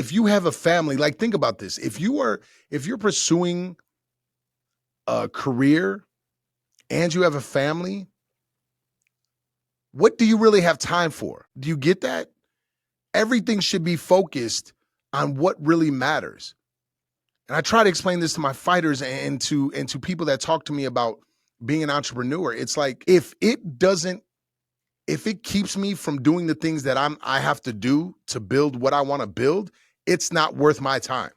if you have a family, like think about this. If you're pursuing a career and you have a family, what do you really have time for? Do you get that? Everything should be focused on what really matters. And I try to explain this to my fighters and to people that talk to me about being an entrepreneur. It's like, if it keeps me from doing the things that I have to do to build what I want to build, it's not worth my time.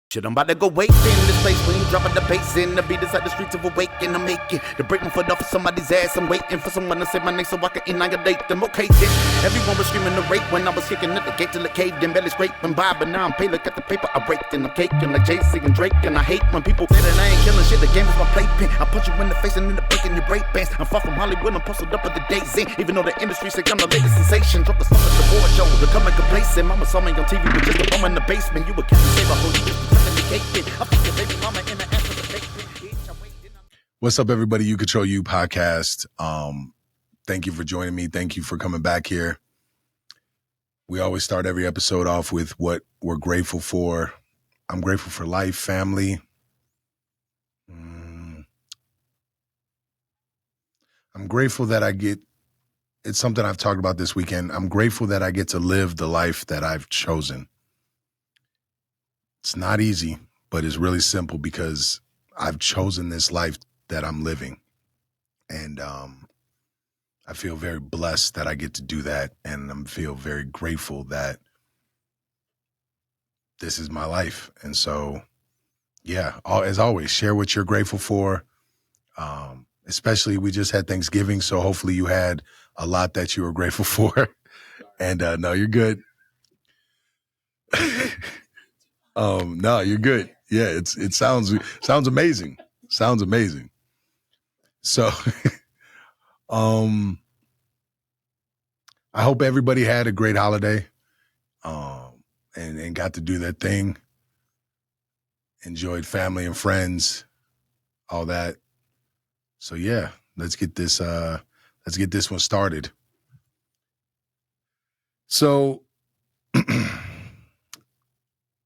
Shit, I'm about to go wait in this place when you dropping the bass in. The beat is at the streets of awaken. I'm making to break my foot off of somebody's ass. I'm waiting for someone to say my name so I can annihilate them. Okay, then everyone was screaming the rape when I was kicking at the gate till it caved in, belly scraping by. But now I'm paid, look at the paper I break and I'm caking like Jay-Z and Drake. And I hate when people say that I ain't killing shit. The game is my playpen. I punch you in the face and end up breaking your break bands. I'm far from Hollywood, I'm posted up at the days in. Even though the industry say I'm the latest sensation. Drop the stuff at the board show. They're coming complacent. Mama saw me on TV with just a bum in the basement. You would catch me save a whole you just the cake. What's up, everybody? You Control You podcast. Thank you for joining me. Thank you for coming back here. We always start every episode off with what we're grateful for. I'm grateful for life, family. I'm grateful that it's something I've talked about this weekend. I'm grateful that I get to live the life that I've chosen. It's not easy, but it's really simple because I've chosen this life that I'm living. And I feel very blessed that I get to do that. And I feel very grateful that this is my life. And so, yeah, as always, share what you're grateful for. Especially we just had Thanksgiving, so hopefully you had a lot that you were grateful for. And no, you're good. No, you're good. Yeah, it sounds amazing. Sounds amazing. So, I hope everybody had a great holiday, and got to do their thing. Enjoyed family and friends, all that. So yeah, let's get this one started. So,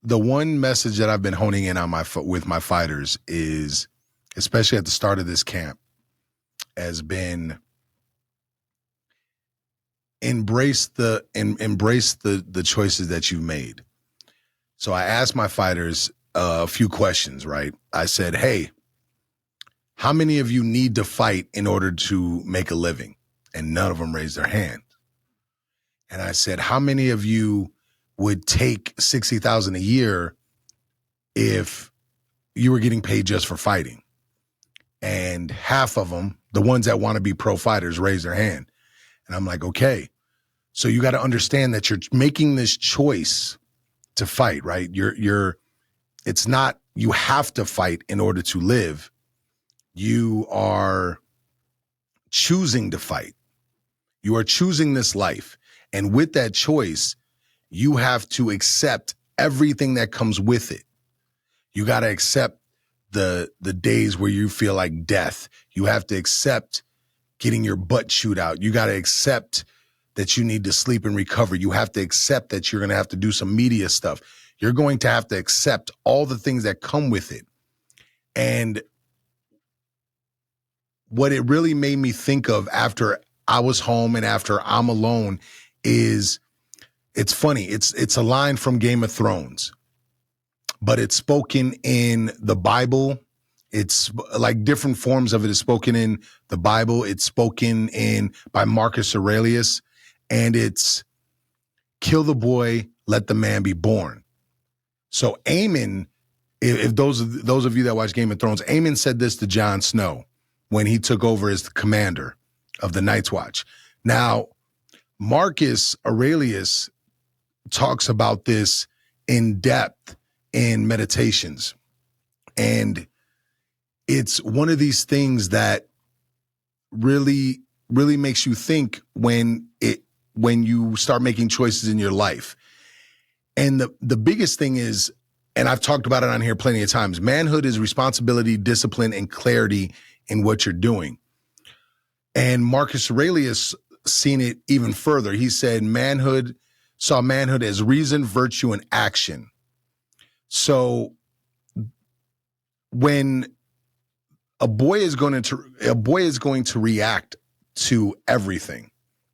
the one message that I've been honing in on with my fighters is, especially at the start of this camp, has been embrace the choices that you've made. So I asked my fighters a few questions, right? I said, hey, how many of you need to fight in order to make a living? And none of them raised their hand. And I said, how many of you would take $60,000 a year if you were getting paid just for fighting? And half of them, the ones that want to be pro fighters, raise their hand. And I'm like, okay, so you got to understand that you're making this choice to fight, right? It's not, you have to fight in order to live. You are choosing to fight. You are choosing this life. And with that choice, you have to accept everything that comes with it. You got to accept the days where you feel like death. You have to accept getting your butt chewed out. You got to accept that you need to sleep and recover. You have to accept that you're going to have to do some media stuff. You're going to have to accept all the things that come with it. And what it really made me think of after I was home and after I'm alone is, it's funny. It's a line from Game of Thrones, but it's spoken in the Bible. It's like different forms of it is spoken in the Bible. It's spoken by Marcus Aurelius, and it's kill the boy, let the man be born. So Aemon, if those of you that watch Game of Thrones, Aemon said this to Jon Snow when he took over as the commander of the Night's Watch. Now, Marcus Aurelius talks about this in depth in Meditations. And it's one of these things that really, really makes you think when you start making choices in your life. And the biggest thing is, and I've talked about it on here plenty of times, manhood is responsibility, discipline, and clarity in what you're doing. And Marcus Aurelius seen it even further. He said manhood saw manhood as reason, virtue, and action. So when a boy is going to react to everything,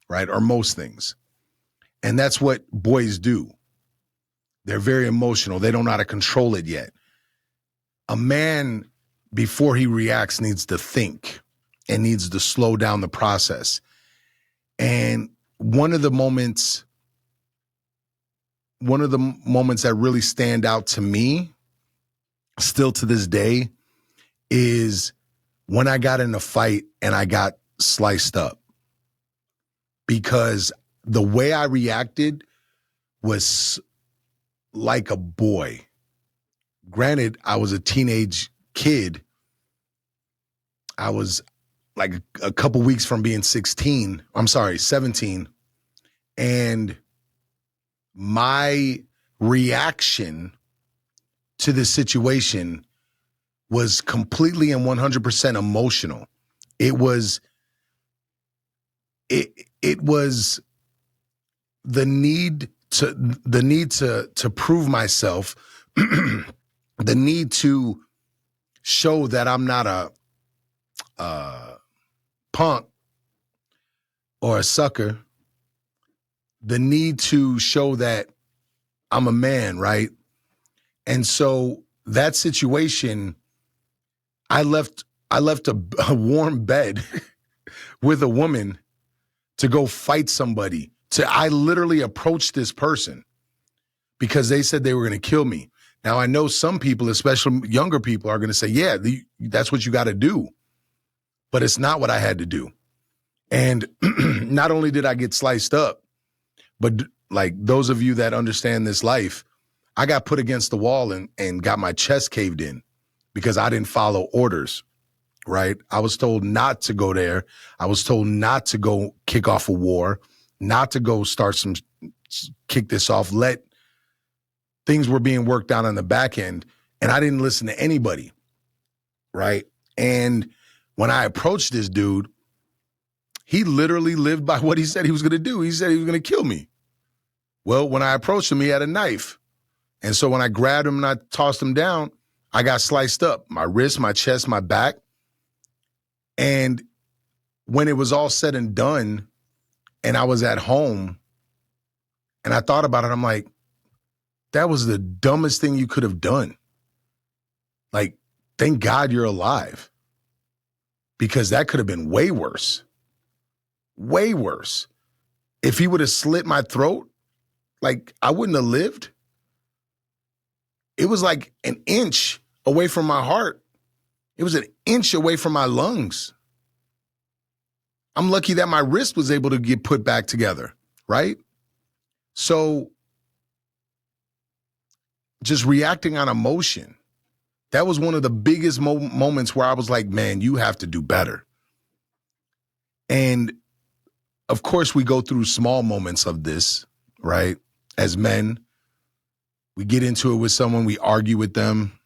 right? Or most things. And that's what boys do. They're very emotional. They don't know how to control it yet. A man, before he reacts, needs to think and needs to slow down the process. And one of the moments that really stand out to me, still to this day, is when I got in a fight and I got sliced up. Because the way I reacted was like a boy. Granted, I was a teenage kid. I was like a couple weeks from being 17. And my reaction to the situation was completely and 100% emotional. It was the need to prove myself, the need to show that I'm not a punk or a sucker, the need to show that I'm a man, right? And so that situation, I left a warm bed with a woman to go fight somebody. I literally approached this person because they said they were going to kill me. Now, I know some people, especially younger people, are going to say, yeah, that's what you got to do. But it's not what I had to do. And not only did I get sliced up, but like those of you that understand this life, I got put against the wall and got my chest caved in because I didn't follow orders, right? I was told not to go there. I was told not to go kick off a war, not to go kick this off. Things were being worked out on the back end, and I didn't listen to anybody, right? And when I approached this dude, he literally lived by what he said he was going to do. He said he was going to kill me. Well, when I approached him, he had a knife. And so when I grabbed him and I tossed him down, I got sliced up, my wrist, my chest, my back. And when it was all said and done and I was at home and I thought about it, I'm like, that was the dumbest thing you could have done. Like, thank God you're alive, because that could have been way worse. Way worse. If he would have slit my throat, like, I wouldn't have lived. It was like an inch away from my heart. It was an inch away from my lungs. I'm lucky that my wrist was able to get put back together, right? So just reacting on emotion, that was one of the biggest moments where I was like, man, you have to do better. And of course, we go through small moments of this, right? As men, we get into it with someone, we argue with them.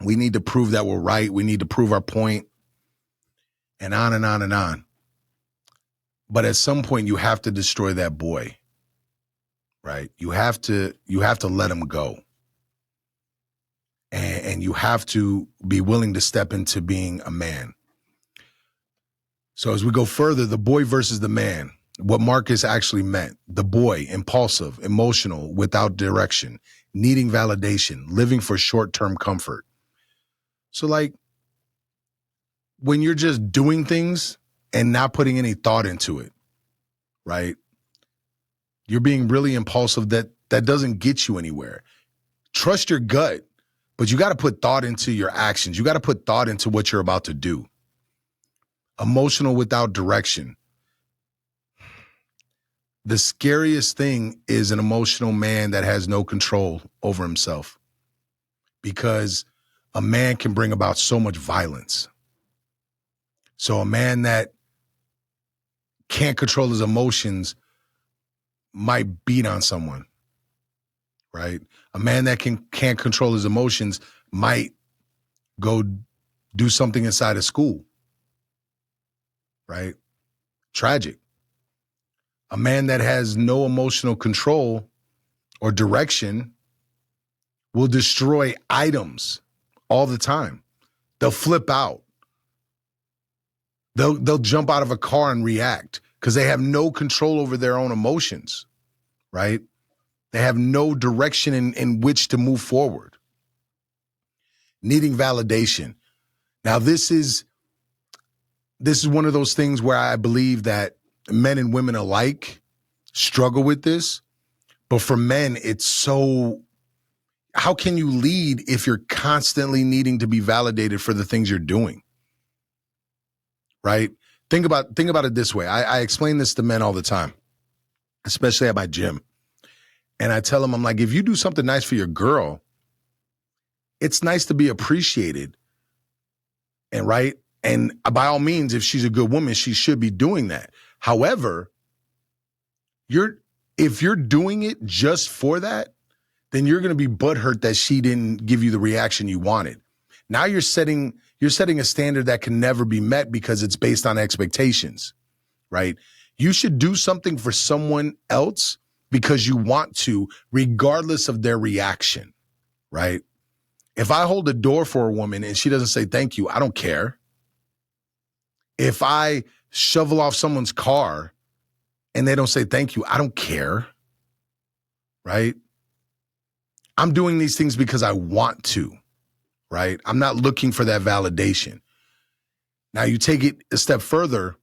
We need to prove that we're right. We need to prove our point, and on and on and on. But at some point, you have to destroy that boy, right? You have to let him go. And you have to be willing to step into being a man. So as we go further, the boy versus the man, what Marcus actually meant: the boy, impulsive, emotional, without direction, needing validation, living for short-term comfort. So like when you're just doing things and not putting any thought into it, right? You're being really impulsive. That doesn't get you anywhere. Trust your gut, but you got to put thought into your actions. You got to put thought into what you're about to do. Emotional without direction. The scariest thing is an emotional man that has no control over himself, because a man can bring about so much violence. So a man that can't control his emotions might beat on someone, right? A man that can't control his emotions might go do something inside of school, right? Tragic. A man that has no emotional control or direction will destroy items all the time. They'll flip out. They'll jump out of a car and react because they have no control over their own emotions, right? They have no direction in which to move forward. Needing validation. Now, this is one of those things where I believe that men and women alike struggle with this. But for men, it's so, how can you lead if you're constantly needing to be validated for the things you're doing? Right? Think about it this way. I explain this to men all the time, especially at my gym. And I tell them, I'm like, if you do something nice for your girl, it's nice to be appreciated. And right. And by all means, if she's a good woman, she should be doing that. However, if you're doing it just for that, then you're going to be butthurt that she didn't give you the reaction you wanted. Now you're setting a standard that can never be met because it's based on expectations, right? You should do something for someone else because you want to, regardless of their reaction, right? If I hold the door for a woman and she doesn't say thank you, I don't care. If I shovel off someone's car and they don't say thank you, I don't care, right? I'm doing these things because I want to, right? I'm not looking for that validation. Now you take it a step further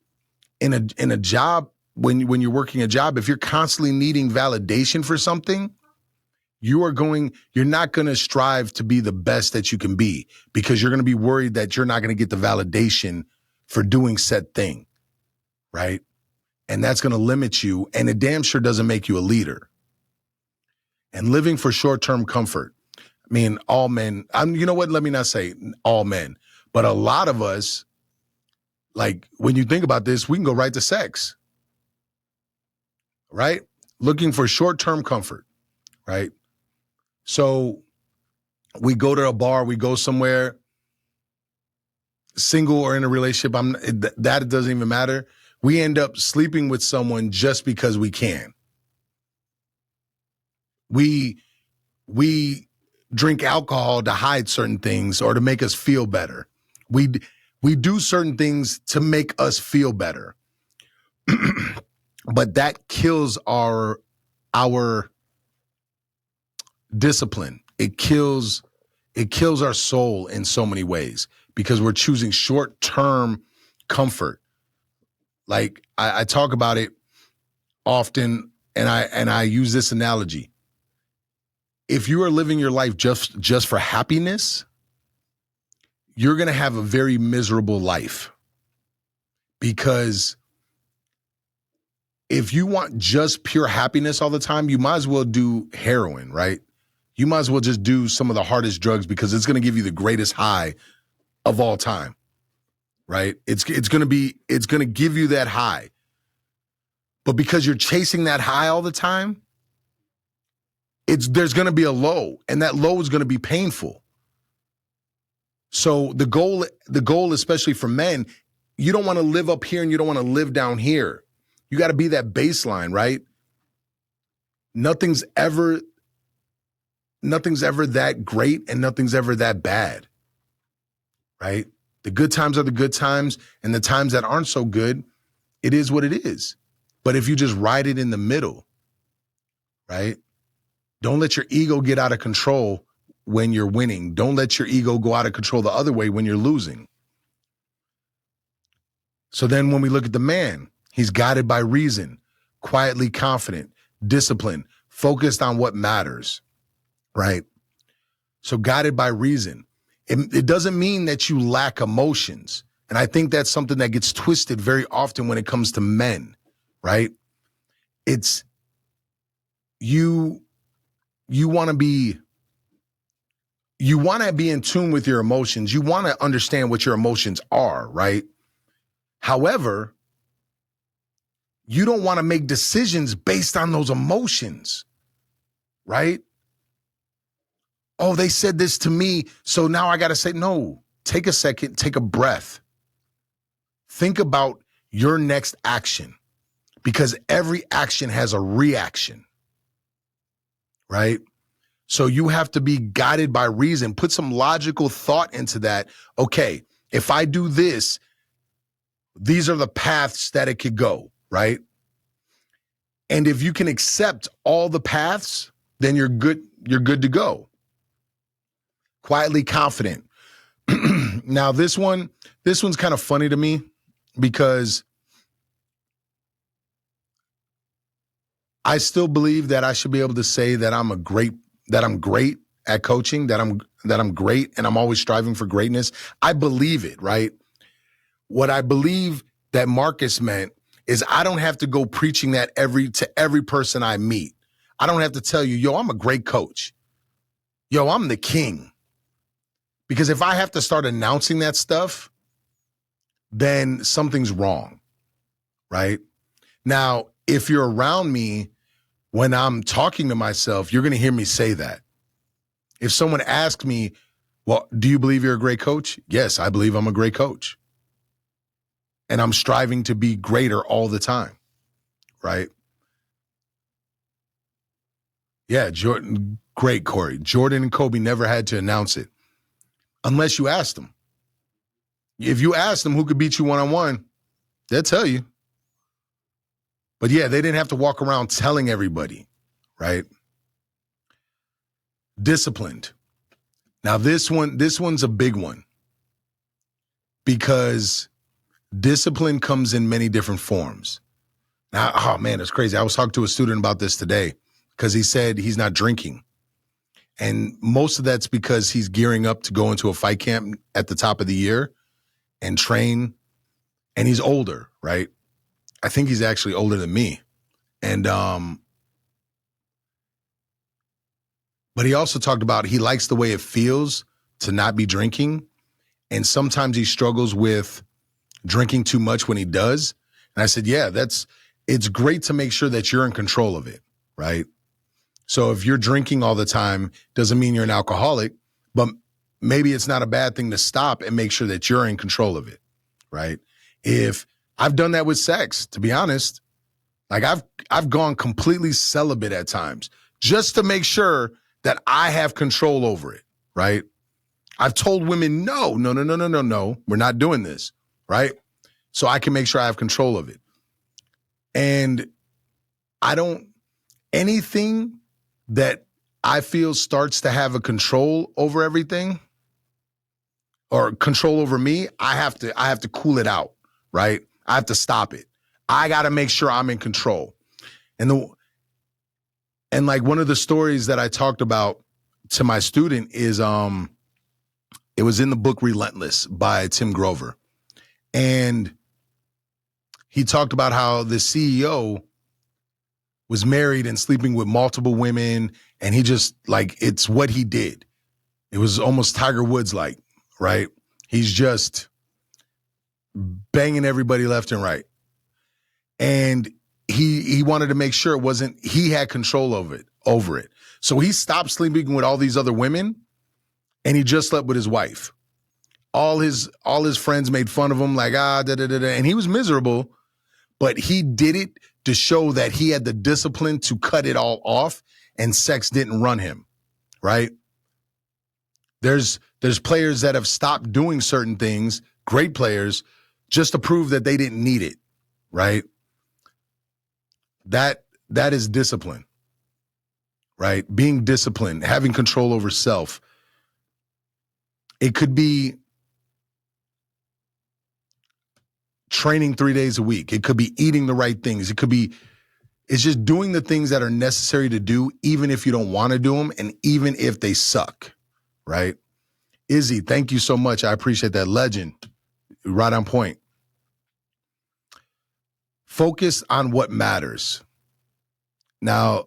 in a job, when you're working a job, if you're constantly needing validation for something, you're not going to strive to be the best that you can be because you're going to be worried that you're not going to get the validation for doing said thing, right? And that's going to limit you, and it damn sure doesn't make you a leader. And living for short-term comfort. I mean, all men, you know what? Let me not say all men, but a lot of us, like when you think about this, we can go right to sex, right? Looking for short-term comfort, right? So we go to a bar, we go somewhere, single or in a relationship, that doesn't even matter. We end up sleeping with someone just because we can. We drink alcohol to hide certain things or to make us feel better. We do certain things to make us feel better. But that kills our discipline. It kills our soul in so many ways because we're choosing short-term comfort. Like I talk about it often, and I use this analogy. If you are living your life just for happiness, you're going to have a very miserable life. Because if you want just pure happiness all the time, you might as well do heroin, right? You might as well just do some of the hardest drugs because it's going to give you the greatest high of all time, right? It's going to give you that high. But because you're chasing that high all the time, there's going to be a low, and that low is going to be painful. So the goal, especially for men, you don't want to live up here and you don't want to live down here. You got to be that baseline, right? Nothing's ever that great and nothing's ever that bad, right? The good times are the good times, and the times that aren't so good, it is what it is. But if you just ride it in the middle, right? Don't let your ego get out of control when you're winning. Don't let your ego go out of control the other way when you're losing. So then when we look at the man, he's guided by reason, quietly confident, disciplined, focused on what matters, right? So guided by reason. It doesn't mean that you lack emotions. And I think that's something that gets twisted very often when it comes to men, right? It's you want to be in tune with your emotions. You want to understand what your emotions are, right? However, you don't want to make decisions based on those emotions, right? Oh, they said this to me, so now I got to say, no, take a second, take a breath. Think about your next action, because every action has a reaction, right? So you have to be guided by reason. Put some logical thought into that. Okay, if I do this, these are the paths that it could go, right? And if you can accept all the paths, then you're good to go. Quietly confident. Now this one's kind of funny to me because I still believe that I should be able to say that I'm great at coaching, that I'm great and I'm always striving for greatness. I believe it, right? What I believe that Marcus meant is I don't have to go preaching that to every person I meet. I don't have to tell you, yo, I'm a great coach. Yo, I'm the king. Because if I have to start announcing that stuff, then something's wrong, right? Now, if you're around me when I'm talking to myself, you're going to hear me say that. If someone asks me, well, do you believe you're a great coach? Yes, I believe I'm a great coach. And I'm striving to be greater all the time, right? Yeah, Jordan, great, Corey. Jordan and Kobe never had to announce it unless you asked them. If you asked them who could beat you one-on-one, they'll tell you. But yeah, they didn't have to walk around telling everybody, right? Disciplined. Now this one's a big one because discipline comes in many different forms. Now, oh man, it's crazy. I was talking to a student about this today because he said he's not drinking. And most of that's because he's gearing up to go into a fight camp at the top of the year and train. And he's older, right? I think he's actually older than me. And but he also talked about he likes the way it feels to not be drinking. And sometimes he struggles with drinking too much when he does. And I said, yeah, it's great to make sure that you're in control of it, right? So if you're drinking all the time, doesn't mean you're an alcoholic, but maybe it's not a bad thing to stop and make sure that you're in control of it, right? If I've done that with sex, to be honest, like I've gone completely celibate at times just to make sure that I have control over it, right? I've told women, no, we're not doing this, right? So I can make sure I have control of it. And anything that I feel starts to have a control over everything or control over me, I have to cool it out, right? I have to stop it. I got to make sure I'm in control. And like one of the stories that I talked about to my student is it was in the book Relentless by Tim Grover. And he talked about how the CEO was married and sleeping with multiple women. And he just it's what he did. It was almost Tiger Woods like, right? He's just banging everybody left and right. And he wanted to make sure he had control over it. So he stopped sleeping with all these other women and he just slept with his wife. All his friends made fun of him and he was miserable, but he did it to show that he had the discipline to cut it all off and sex didn't run him, right? There's players that have stopped doing certain things, great players, just to prove that they didn't need it, right? That is discipline, right? Being disciplined, having control over self. It could be training 3 days a week. It could be eating the right things. It's just doing the things that are necessary to do, even if you don't want to do them and even if they suck, right? Izzy, thank you so much. I appreciate that. Legend, right on point. Focus on what matters. Now,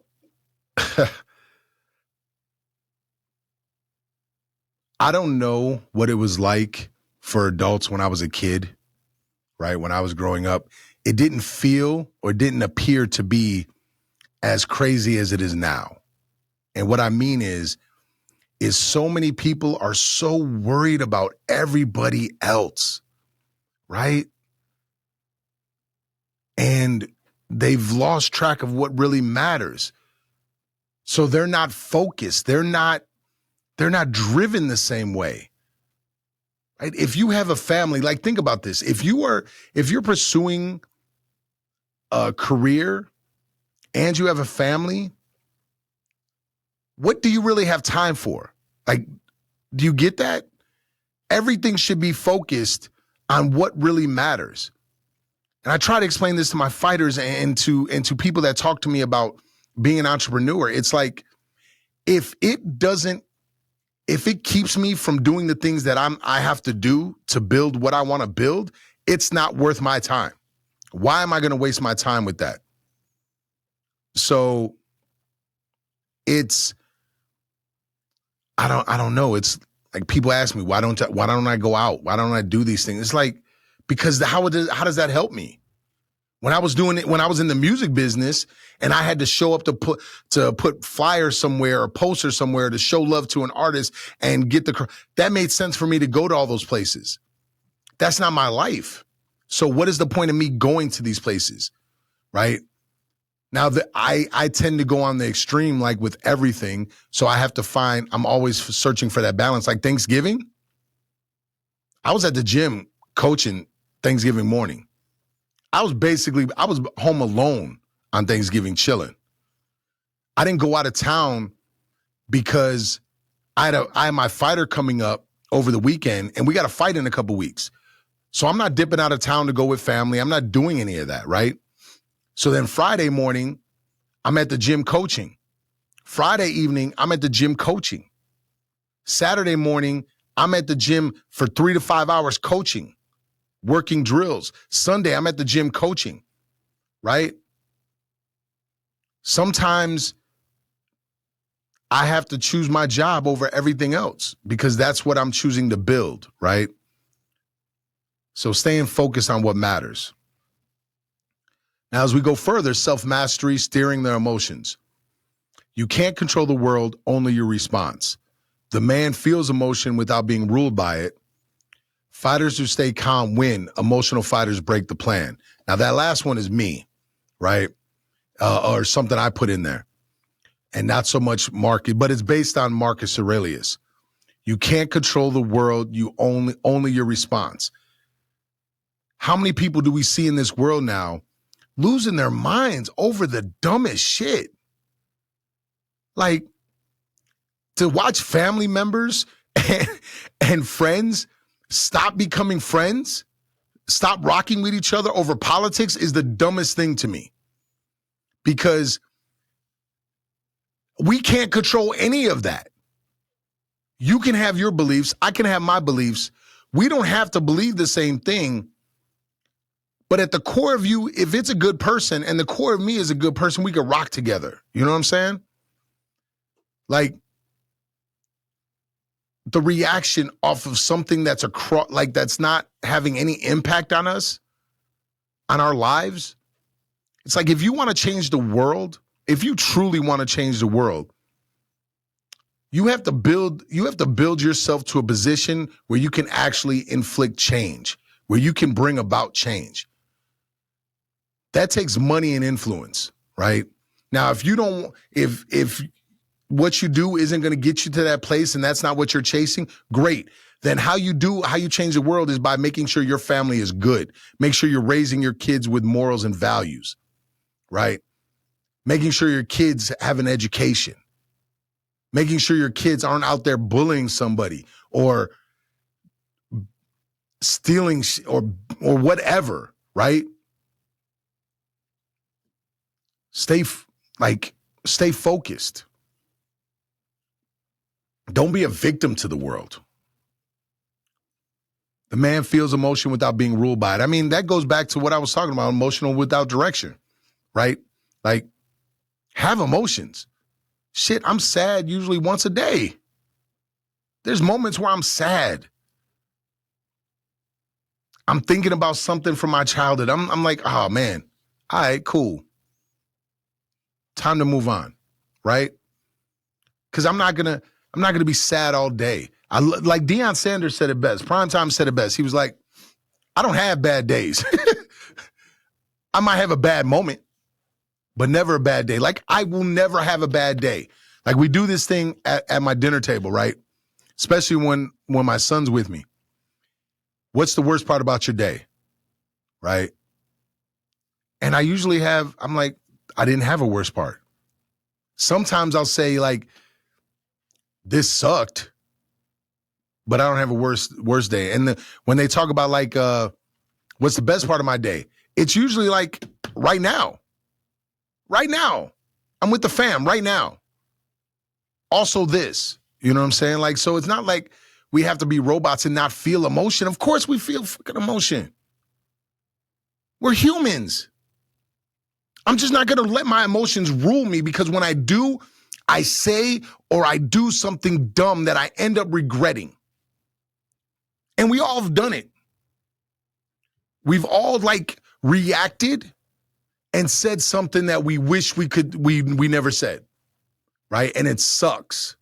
I don't know what it was like for adults when I was a kid, right? When I was growing up, it didn't feel or didn't appear to be as crazy as it is now. And what I mean is so many people are so worried about everybody else, right? And they've lost track of what really matters. So they're not focused. They're not driven the same way. Right? If you have a family, like think about this. If you're pursuing a career and you have a family, what do you really have time for? Like, do you get that? Everything should be focused on what really matters. And I try to explain this to my fighters and to people that talk to me about being an entrepreneur. It's like, if it keeps me from doing the things that I have to do to build what I want to build, it's not worth my time. Why am I going to waste my time with that? So I don't know. It's like people ask me, why don't I go out? Why don't I do these things? It's like, because how does that help me? When I was in the music business and I had to show up to put flyers somewhere or posters somewhere to show love to an artist and that made sense for me to go to all those places. That's not my life. So what is the point of me going to these places, right? Now I tend to go on the extreme, like with everything. So I'm always searching for that balance. Like Thanksgiving, I was at the gym coaching Thanksgiving morning. I was home alone on Thanksgiving chilling. I didn't go out of town because I had my fighter coming up over the weekend and we got a fight in a couple weeks. So I'm not dipping out of town to go with family. I'm not doing any of that, right? So then Friday morning, I'm at the gym coaching. Friday evening, I'm at the gym coaching. Saturday morning, I'm at the gym for 3 to 5 hours coaching, working drills. Sunday, I'm at the gym coaching, right? Sometimes I have to choose my job over everything else because that's what I'm choosing to build, right? So staying focused on what matters. Now, as we go further, self-mastery, steering their emotions. You can't control the world, only your response. The man feels emotion without being ruled by it. Fighters who stay calm win. Emotional fighters break the plan. Now, that last one is me, right? Or something I put in there. And not so much Marcus, but it's based on Marcus Aurelius. You can't control the world, you only your response. How many people do we see in this world now losing their minds over the dumbest shit? Like, to watch family members and friends stop becoming friends, stop rocking with each other over politics is the dumbest thing to me. Because we can't control any of that. You can have your beliefs, I can have my beliefs. We don't have to believe the same thing. But at the core of you, if it's a good person and the core of me is a good person, we could rock together. You know what I'm saying? Like, the reaction off of something that's that's not having any impact on us, on our lives. It's like, if you want to change the world, if you truly want to change the world, you have to build yourself to a position where you can actually inflict change, where you can bring about change. That takes money and influence, right? Now, if what you do isn't going to get you to that place and that's not what you're chasing, great. Then how you change the world is by making sure your family is good. Make sure you're raising your kids with morals and values, right? Making sure your kids have an education. Making sure your kids aren't out there bullying somebody or stealing or whatever, right? Stay focused. Don't be a victim to the world. The man feels emotion without being ruled by it. I mean, that goes back to what I was talking about, emotional without direction, right? Like, have emotions. Shit, I'm sad usually once a day. There's moments where I'm sad. I'm thinking about something from my childhood. I'm like, oh man, all right, cool. Time to move on, right? Because I'm not gonna be sad all day. Like Deion Sanders said it best. Primetime said it best. He was like, I don't have bad days. I might have a bad moment. but never a bad day. Like, I will never have a bad day. Like, we do this thing at my dinner table, right? Especially when my son's with me. What's the worst part about your day? Right? And I usually I'm like, I didn't have a worst part. Sometimes I'll say, like, this sucked, but I don't have a worst day. And when they talk about, like, what's the best part of my day? It's usually like right now. Right now. I'm with the fam right now. Also this. You know what I'm saying? Like, so it's not like we have to be robots and not feel emotion. Of course we feel fucking emotion. We're humans. I'm just not going to let my emotions rule me, because when I do, I say or I do something dumb that I end up regretting. And we all have done it. We've all, like, reacted and said something that we wish we never said, right? And it sucks.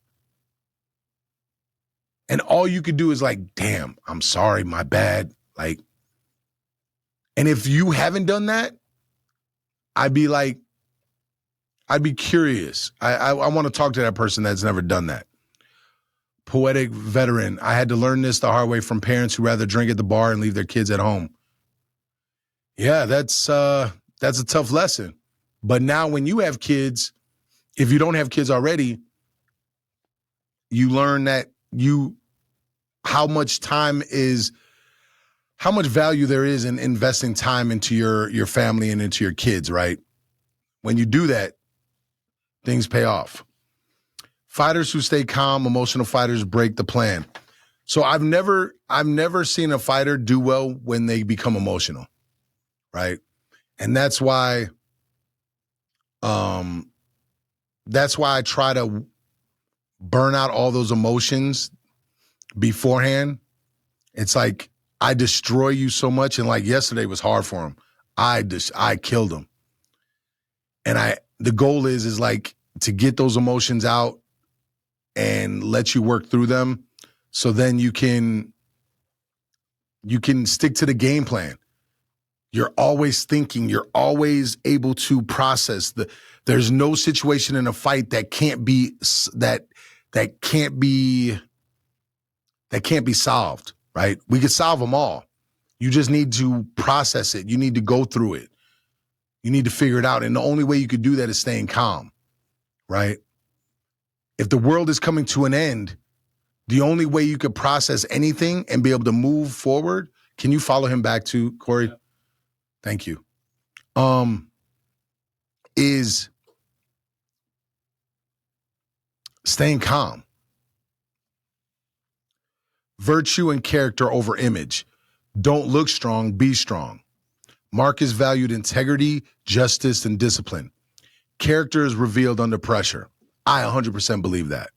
And all you could do is like, damn, I'm sorry, my bad. Like, and if you haven't done that, I'd be curious. I want to talk to that person that's never done that. Poetic veteran, I had to learn this the hard way from parents who rather drink at the bar and leave their kids at home. Yeah, that's a tough lesson. But now when you have kids, if you don't have kids already, you learn that how much value there is in investing time into your family and into your kids, right? When you do that, things pay off. Fighters who stay calm, emotional fighters break the plan. So I've never seen a fighter do well when they become emotional, right? And that's why I try to burn out all those emotions beforehand. It's like I destroy you so much, and like yesterday was hard for him. I killed him. And the goal is like to get those emotions out and let you work through them, so then you can stick to the game plan. You're always thinking, you're always able to process. There's no situation in a fight that can't be solved, right? We could solve them all. You just need to process it. You need to go through it. You need to figure it out. And the only way you could do that is staying calm, right? If the world is coming to an end, the only way you could process anything and be able to move forward, can you follow him back to Corey? Yeah. Thank you. Is staying calm. Virtue and character over image. Don't look strong, be strong. Marcus valued integrity, justice, and discipline. Character is revealed under pressure. I 100% believe that.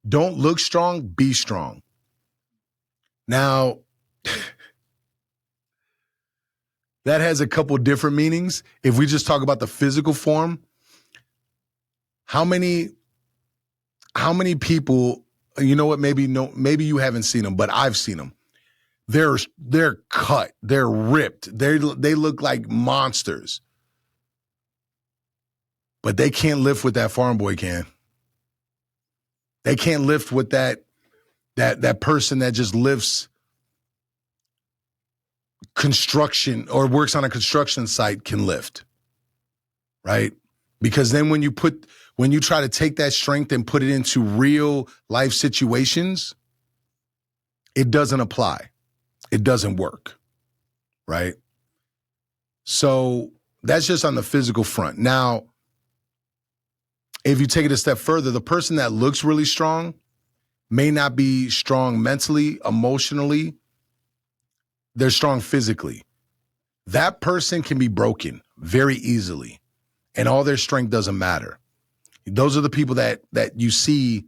Don't look strong, be strong. Now, that has a couple different meanings. If we just talk about the physical form, how many people, you know what, maybe you haven't seen them, but I've seen them. They're cut, they're ripped, they look like monsters. But they can't lift what that farm boy can. They can't lift what that person that just lifts construction or works on a construction site can lift, right? Because then when you try to take that strength and put it into real life situations, it doesn't apply. It doesn't work, right? So that's just on the physical front. Now, if you take it a step further, the person that looks really strong may not be strong mentally, emotionally. They're strong physically. That person can be broken very easily, and all their strength doesn't matter. Those are the people that you see,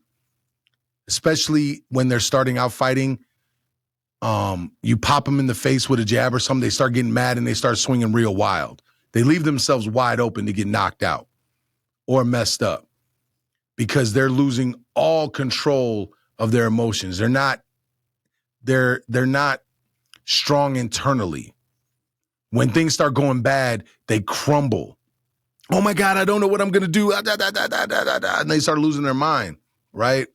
especially when they're starting out fighting. You pop them in the face with a jab or something, they start getting mad and they start swinging real wild. They leave themselves wide open to get knocked out or messed up because they're losing all control of their emotions. They're not strong internally. When things start going bad, they crumble Oh my God, I don't know what I'm going to do. And they start losing their mind, right?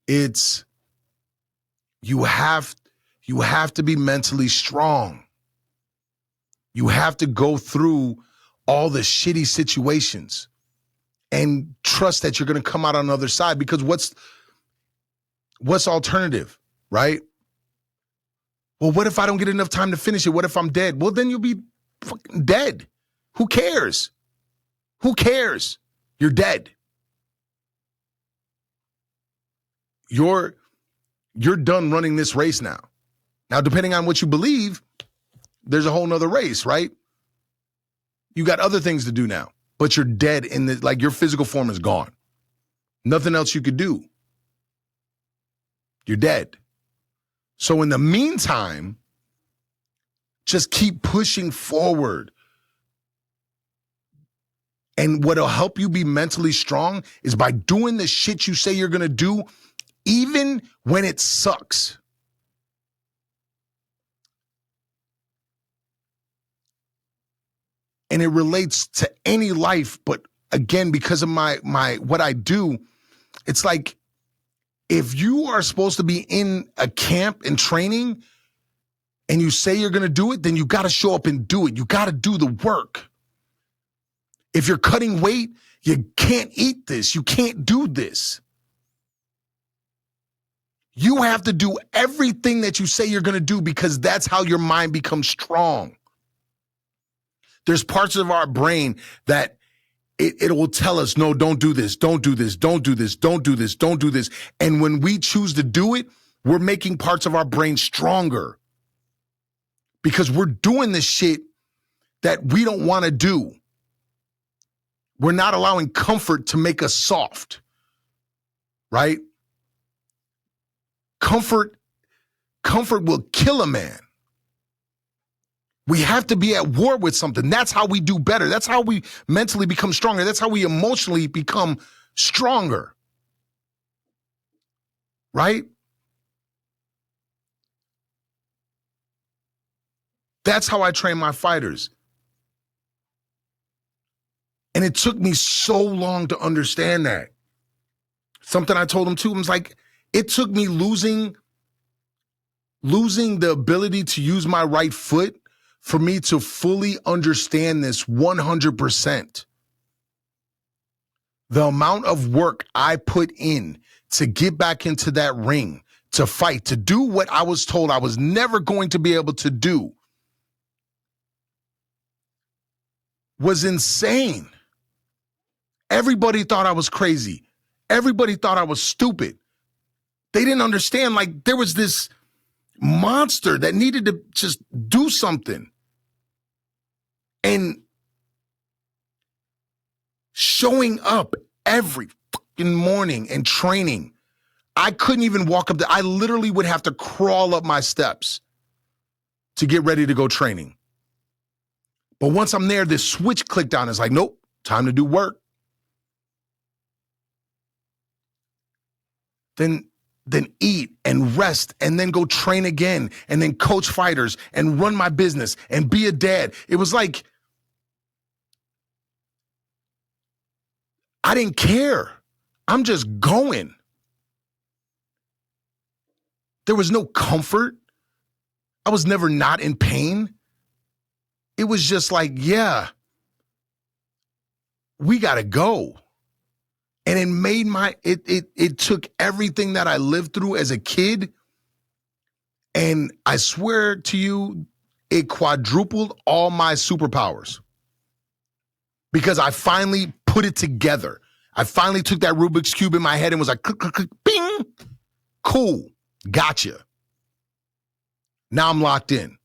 It's, you have to be mentally strong. You have to go through all the shitty situations and trust that you're going to come out on the other side, because what's alternative, right? Well, what if I don't get enough time to finish it? What if I'm dead? Well, then you'll be fucking dead. Who cares? Who cares? You're dead. You're done running this race now. Now, depending on what you believe, there's a whole nother race, right? You got other things to do now, but you're dead in the, like, your physical form is gone. Nothing else you could do. You're dead. So in the meantime, just keep pushing forward. And what'll help you be mentally strong is by doing the shit you say you're going to do, even when it sucks. And it relates to any life, but again, because of my what I do, it's like, if you are supposed to be in a camp and training and you say you're going to do it, then you got to show up and do it. You got to do the work. If you're cutting weight, you can't eat this. You can't do this. You have to do everything that you say you're going to do, because that's how your mind becomes strong. There's parts of our brain that it will tell us, no, don't do this, don't do this, don't do this, don't do this, don't do this. And when we choose to do it, we're making parts of our brain stronger, because we're doing the shit that we don't want to do. We're not allowing comfort to make us soft, right? Comfort will kill a man. We have to be at war with something. That's how we do better. That's how we mentally become stronger. That's how we emotionally become stronger. Right? That's how I train my fighters. And it took me so long to understand that. Something I told them too, I was like, it took me losing the ability to use my right foot for me to fully understand this 100%. The amount of work I put in to get back into that ring, to fight, to do what I was told I was never going to be able to do, was insane. Everybody thought I was crazy. Everybody thought I was stupid. They didn't understand, like, there was this monster that needed to just do something. And showing up every fucking morning and training, I couldn't even walk up I literally would have to crawl up my steps to get ready to go training. But once I'm there, this switch clicked on. It's like, nope, time to do work. Then eat and rest and then go train again and then coach fighters and run my business and be a dad. It was like, I didn't care. I'm just going. There was no comfort. I was never not in pain. It was just like, yeah, we got to go. And it made it took everything that I lived through as a kid, and I swear to you, it quadrupled all my superpowers. Because I finally put it together. I finally took that Rubik's Cube in my head and was like, click, click, click, bing, cool, gotcha. Now I'm locked in.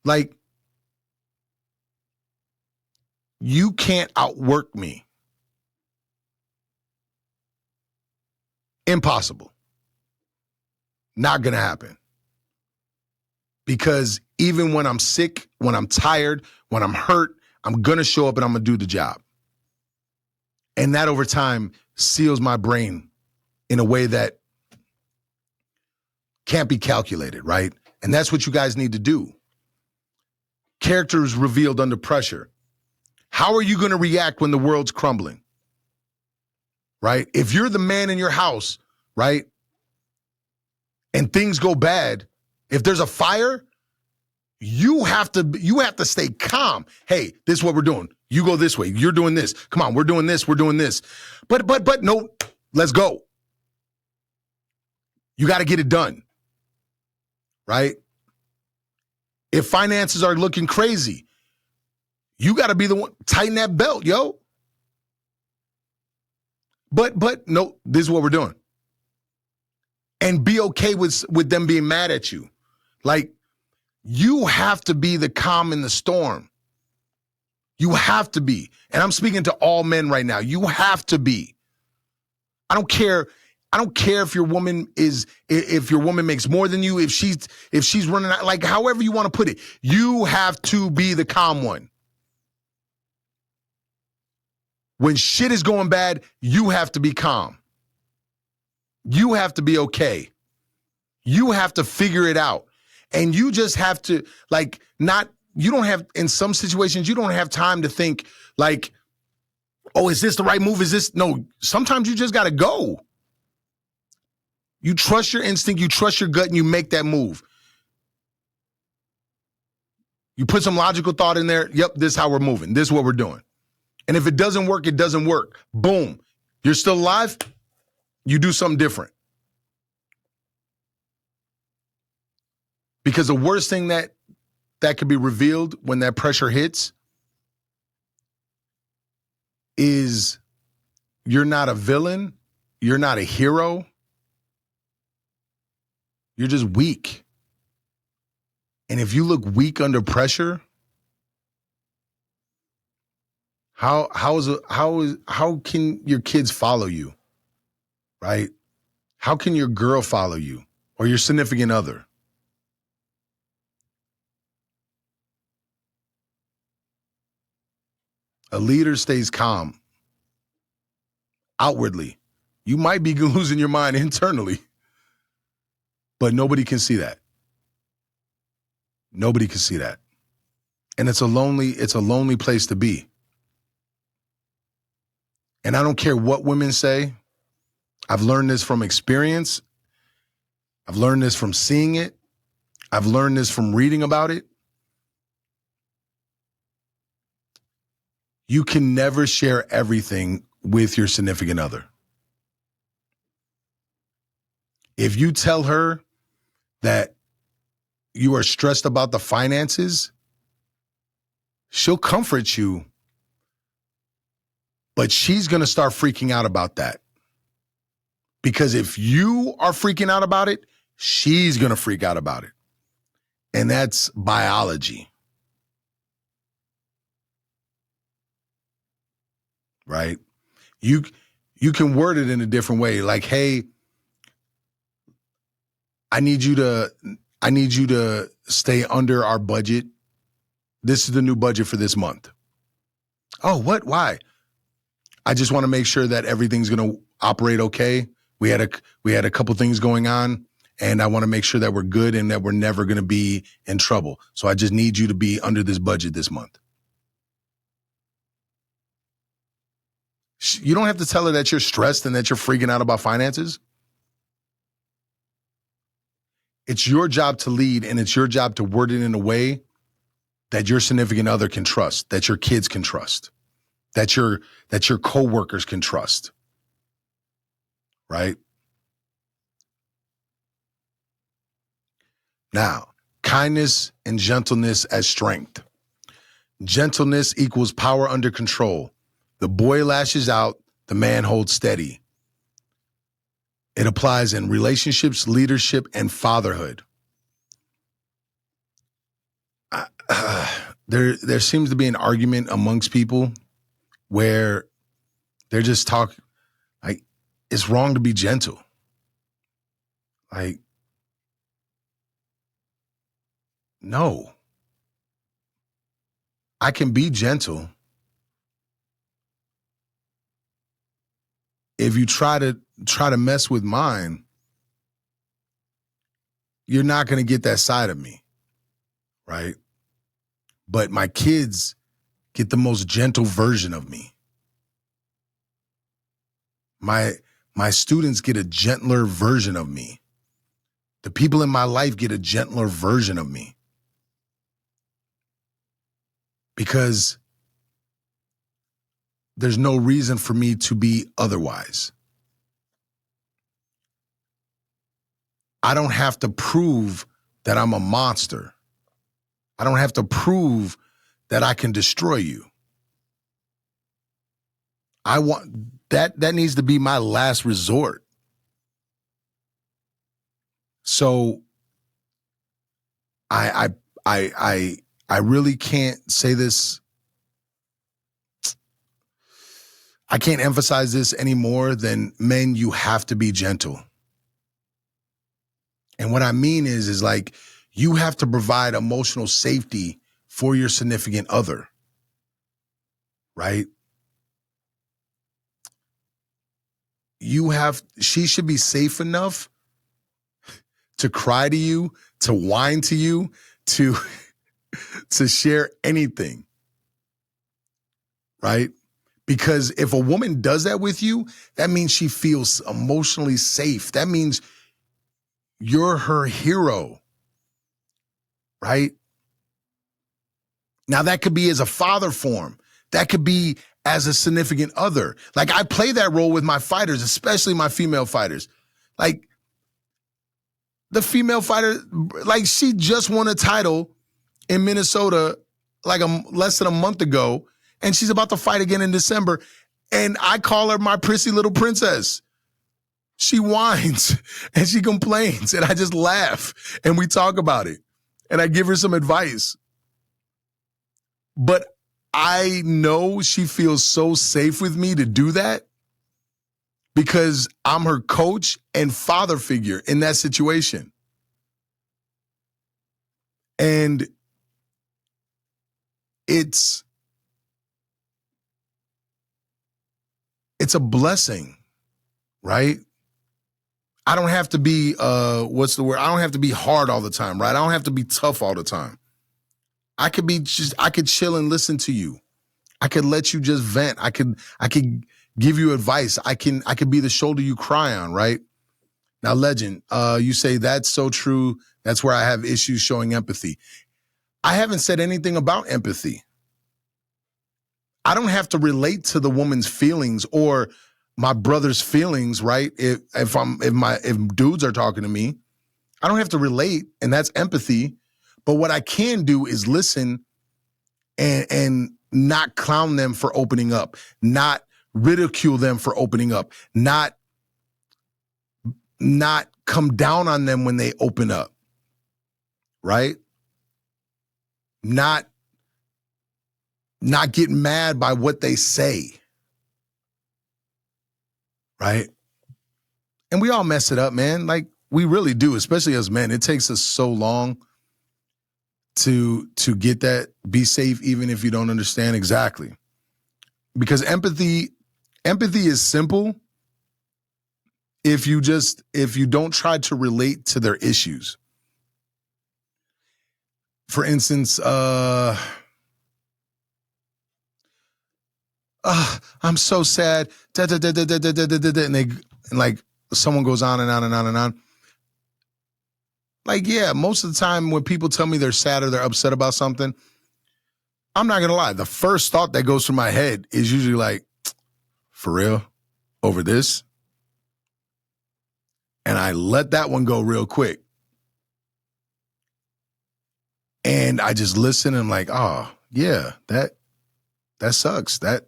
Like, you can't outwork me. Impossible. Not gonna happen. Because even when I'm sick, when I'm tired, when I'm hurt, I'm gonna show up and I'm gonna do the job. And that over time seals my brain in a way that can't be calculated, right? And that's what you guys need to do. Character is revealed under pressure. How are you going to react when the world's crumbling? Right? If you're the man in your house, right, and things go bad, if there's a fire, you have to stay calm. Hey, this is what we're doing. You go this way. You're doing this. Come on, we're doing this. We're doing this. But no, let's go. You got to get it done. Right? If finances are looking crazy, you got to be the one, tighten that belt, yo. But no, this is what we're doing. And be okay with them being mad at you. Like, you have to be the calm in the storm. You have to be. And I'm speaking to all men right now. You have to be. I don't care if your woman makes more than you, if she's running out, like however you want to put it. You have to be the calm one. When shit is going bad, you have to be calm. You have to be okay. You have to figure it out. And you just have to, in some situations, you don't have time to think like, oh, is this the right move? No, sometimes you just got to go. You trust your instinct, you trust your gut, and you make that move. You put some logical thought in there. Yep, this is how we're moving. This is what we're doing. And if it doesn't work, it doesn't work. Boom. You're still alive. You do something different. Because the worst thing that could be revealed when that pressure hits is you're not a villain. You're not a hero. You're just weak. And if you look weak under pressure, how can your kids follow you? Right? How can your girl follow you or your significant other? A leader stays calm outwardly. You might be losing your mind internally, but nobody can see that. Nobody can see that. And it's a lonely place to be. And I don't care what women say. I've learned this from experience. I've learned this from seeing it. I've learned this from reading about it. You can never share everything with your significant other. If you tell her that you are stressed about the finances, she'll comfort you, but she's going to start freaking out about that. Because if you are freaking out about it, she's going to freak out about it. And that's biology. Right? You can word it in a different way. Like, hey, I need you to stay under our budget. This is the new budget for this month. Oh, what? Why? I just want to make sure that everything's going to operate okay. We had a couple things going on, and I want to make sure that we're good and that we're never going to be in trouble. So I just need you to be under this budget this month. You don't have to tell her that you're stressed and that you're freaking out about finances. It's your job to lead, and it's your job to word it in a way that your significant other can trust, that your kids can trust, that your coworkers can trust. Right? Now, kindness and gentleness as strength. Gentleness equals power under control. The boy lashes out, the man holds steady. It applies in relationships, leadership, and fatherhood. There seems to be an argument amongst people where they're just talking like it's wrong to be gentle. Like, no. I can be gentle. If you try to mess with mine, you're not going to get that side of me, right? but my kids get the most gentle version of me. My students get a gentler version of me. The people in my life get a gentler version of me. Because there's no reason for me to be otherwise. I don't have to prove that I'm a monster. I don't have to prove that I can destroy you. I want that needs to be my last resort. So I really can't say this. I can't emphasize this any more than, men, you have to be gentle. And what I mean is like, you have to provide emotional safety for your significant other, right? She should be safe enough to cry to you, to whine to you, to share anything, right? Because if a woman does that with you, that means she feels emotionally safe. That means you're her hero, right? Now, that could be as a father form. That could be as a significant other. Like, I play that role with my fighters, especially my female fighters. Like, the female fighter, like, she just won a title in Minnesota like less than a month ago, and she's about to fight again in December. And I call her my prissy little princess. She whines and she complains, and I just laugh and we talk about it. And I give her some advice. But I know she feels so safe with me to do that because I'm her coach and father figure in that situation. And it's a blessing, right? I don't have to be, what's the word? I don't have to be hard all the time, right? I don't have to be tough all the time. I could chill and listen to you. I could let you just vent. I could give you advice. I could be the shoulder you cry on, right? Now, Legend, you say that's so true. That's where I have issues showing empathy. I haven't said anything about empathy. I don't have to relate to the woman's feelings or my brother's feelings, right? If dudes are talking to me, I don't have to relate, and that's empathy. But what I can do is listen and not clown them for opening up, not ridicule them for opening up, not come down on them when they open up, right? Not get mad by what they say, right? And we all mess it up, man. Like, we really do, especially as men. It takes us so long to get that. Be safe, even if you don't understand exactly. Because empathy is simple if you don't try to relate to their issues. For instance, I'm so sad. And like someone goes on and on and on and on. Like, yeah, most of the time when people tell me they're sad or they're upset about something, I'm not going to lie. The first thought that goes through my head is usually like, for real? Over this? And I let that one go real quick. And I just listen and I'm like, oh, yeah, that sucks. That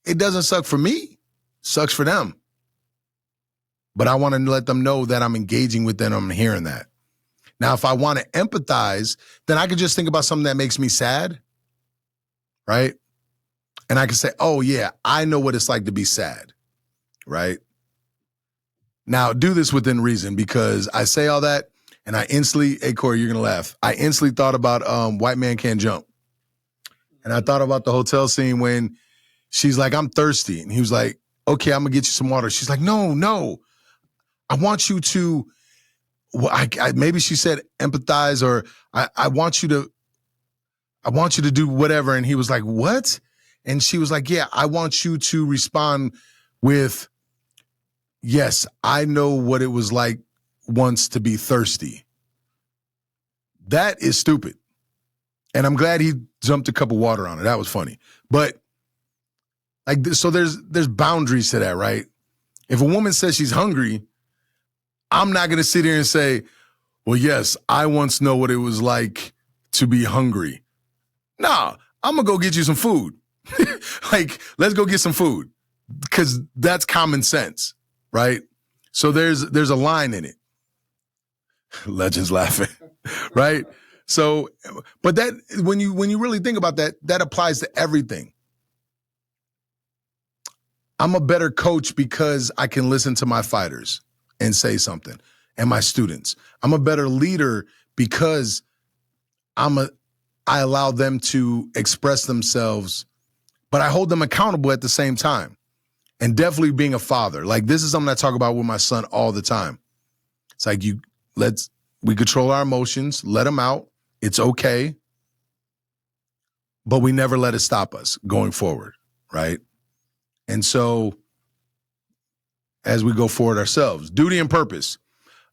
it doesn't suck for me. It sucks for them. But I want to let them know that I'm engaging with them. I'm hearing that. Now, if I want to empathize, then I could just think about something that makes me sad, right? And I can say, oh, yeah, I know what it's like to be sad, right? Now, do this within reason, because I say all that and I instantly, hey, Corey, you're going to laugh. I instantly thought about White Man Can't Jump. And I thought about the hotel scene when she's like, I'm thirsty. And he was like, okay, I'm going to get you some water. She's like, no. I want you to, well, maybe she said empathize, or I want you to I want you to do whatever. And he was like, what? And she was like, yeah, I want you to respond with, yes, I know what it was like once to be thirsty. That is stupid. And I'm glad he jumped a cup of water on it. That was funny. But like, so there's boundaries to that, right? If a woman says she's hungry, I'm not going to sit here and say, well, yes, I once know what it was like to be hungry. Nah, I'm going to go get you some food. Like, let's go get some food, because that's common sense, right? So there's a line in it. Legends laughing, right? So, but that when you really think about that, that applies to everything. I'm a better coach because I can listen to my fighters and say something, and my students. I'm a better leader because I allow them to express themselves, but I hold them accountable at the same time. And definitely being a father. Like, this is something I talk about with my son all the time. It's like, we control our emotions, let them out. It's okay. But we never let it stop us going forward, right? And so as we go forward ourselves, duty and purpose.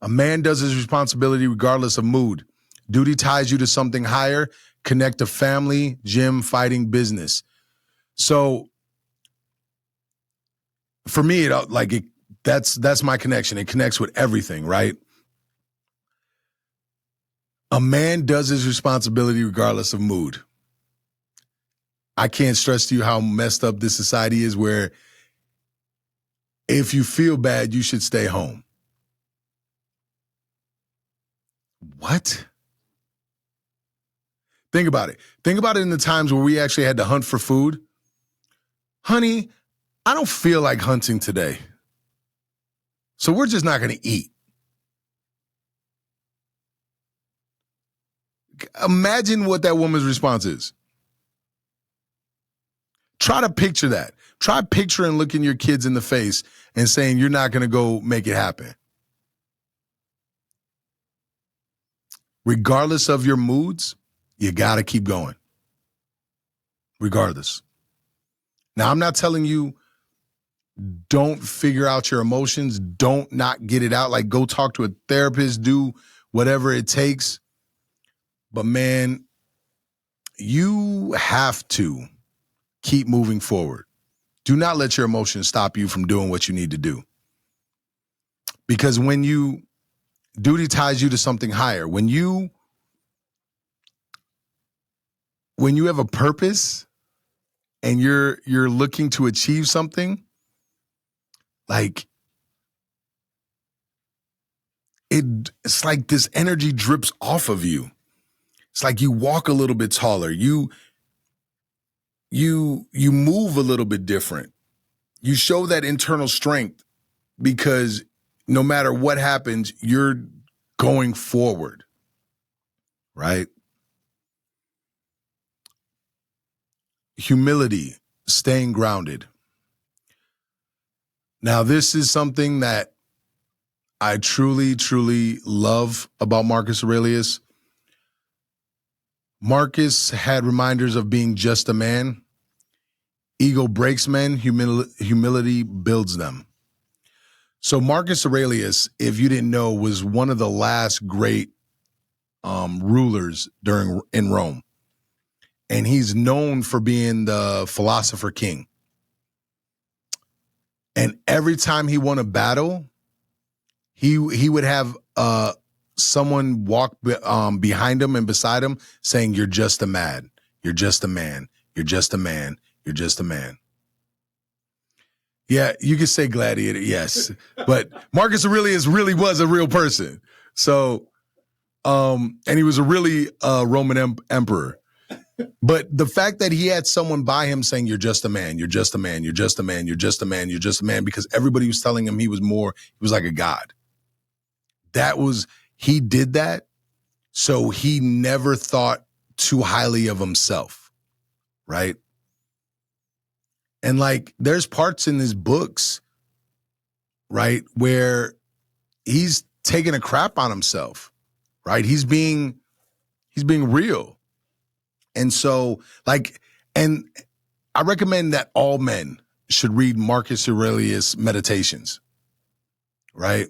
A man does his responsibility regardless of mood. Duty ties you to something higher, connect to family, gym, fighting, business. So for me, that's my connection. It connects with everything, right? A man does his responsibility regardless of mood. I can't stress to you how messed up this society is, where if you feel bad, you should stay home. What? Think about it. Think about it in the times where we actually had to hunt for food. Honey, I don't feel like hunting today, so we're just not going to eat. Imagine what that woman's response is. Try to picture that. Try picturing looking your kids in the face and saying you're not going to go make it happen. Regardless of your moods, you got to keep going. Regardless. Now, I'm not telling you don't figure out your emotions. Don't not get it out. Like, go talk to a therapist, do whatever it takes. But man, you have to keep moving forward. Do not let your emotions stop you from doing what you need to do. Because when duty ties you to something higher, when you have a purpose and you're looking to achieve something, like, it's like this energy drips off of you. It's like you walk a little bit taller. You move a little bit different. You show that internal strength because no matter what happens, you're going forward, right? Humility, staying grounded. Now, this is something that I truly, truly love about Marcus Aurelius. Marcus had reminders of being just a man. Ego breaks men, humility builds them. So Marcus Aurelius, if you didn't know, was one of the last great rulers in Rome. And he's known for being the philosopher king. And every time he won a battle, he would have someone walk behind him and beside him saying, "You're just a man. You're just a man. You're just a man. You're just a man." Yeah, you could say gladiator, yes. But Marcus Aurelius really was a real person. So, and he was a really Roman emperor. But the fact that he had someone by him saying, "You're just a man, you're just a man, you're just a man, you're just a man, you're just a man," because everybody was telling him he was like a god. He did that, so he never thought too highly of himself, right? And like, there's parts in his books, right, where he's taking a crap on himself, right? He's being real. And so, like, and I recommend that all men should read Marcus Aurelius Meditations, right?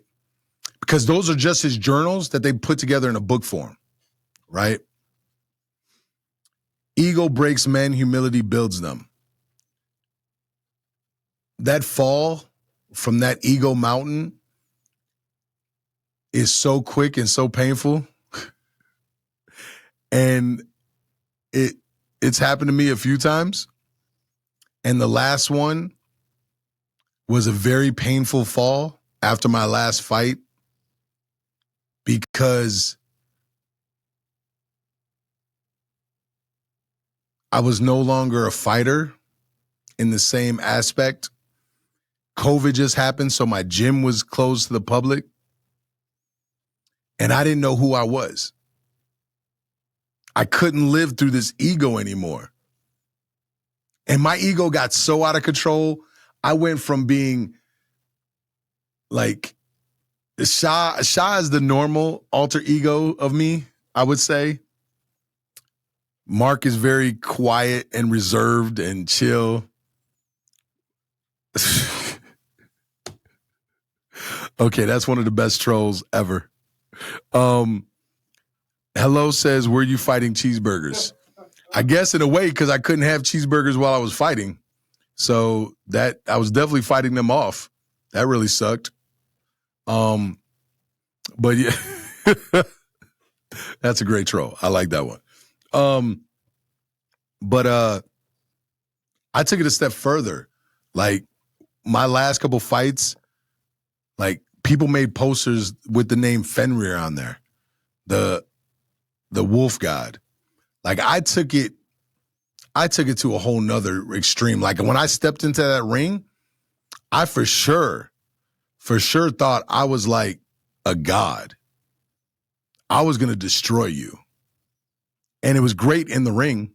Because those are just his journals that they put together in a book form, right? Ego breaks men, humility builds them. That fall from that ego mountain is so quick and so painful. And it's happened to me a few times. And the last one was a very painful fall after my last fight because I was no longer a fighter in the same aspect. COVID just happened, so my gym was closed to the public. And I didn't know who I was. I couldn't live through this ego anymore. And my ego got so out of control. I went from being like Sha is the normal alter ego of me, I would say. Mark is very quiet and reserved and chill. Okay, that's one of the best trolls ever. Hello says, were you fighting cheeseburgers? I guess in a way, because I couldn't have cheeseburgers while I was fighting. So that I was definitely fighting them off. That really sucked. But yeah, that's a great troll. I like that one. But I took it a step further. Like my last couple fights, like people made posters with the name Fenrir on there, the wolf god. Like I took it to a whole nother extreme. Like when I stepped into that ring, I for sure thought I was like a god. I was going to destroy you. And it was great in the ring.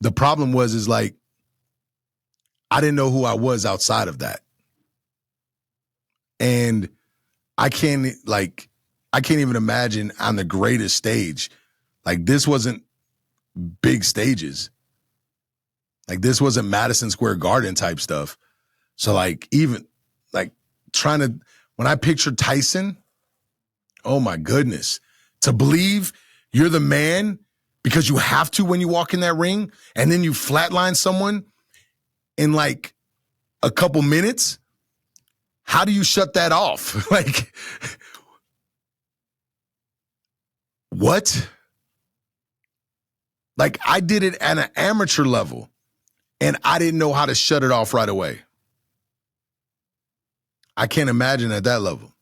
The problem is like, I didn't know who I was outside of that. And I can't even imagine on the greatest stage. Like this wasn't big stages. Like this wasn't Madison Square Garden type stuff. So like even like when I pictured Tyson, oh my goodness, to believe you're the man because you have to when you walk in that ring and then you flatline someone in like a couple minutes. How do you shut that off? Like, what? Like I did it at an amateur level and I didn't know how to shut it off right away. I can't imagine at that level.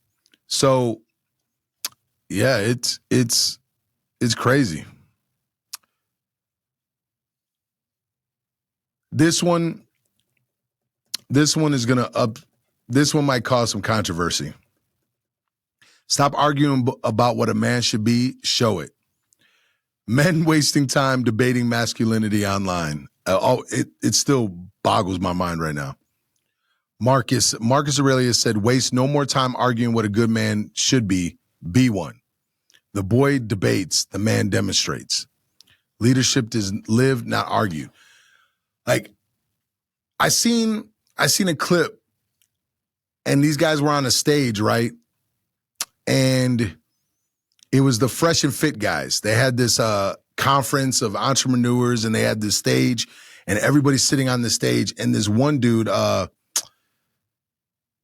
So yeah, it's crazy. This one is this one might cause some controversy. Stop arguing about what a man should be, show it. Men wasting time debating masculinity online. It still boggles my mind right now. Marcus Aurelius said, waste no more time arguing what a good man should be one. The boy debates, the man demonstrates. Leadership is lived, not argued. Like, I seen a clip, and these guys were on a stage, right? And it was the Fresh and Fit guys. They had this conference of entrepreneurs, and they had this stage, and everybody's sitting on the stage. And this one dude,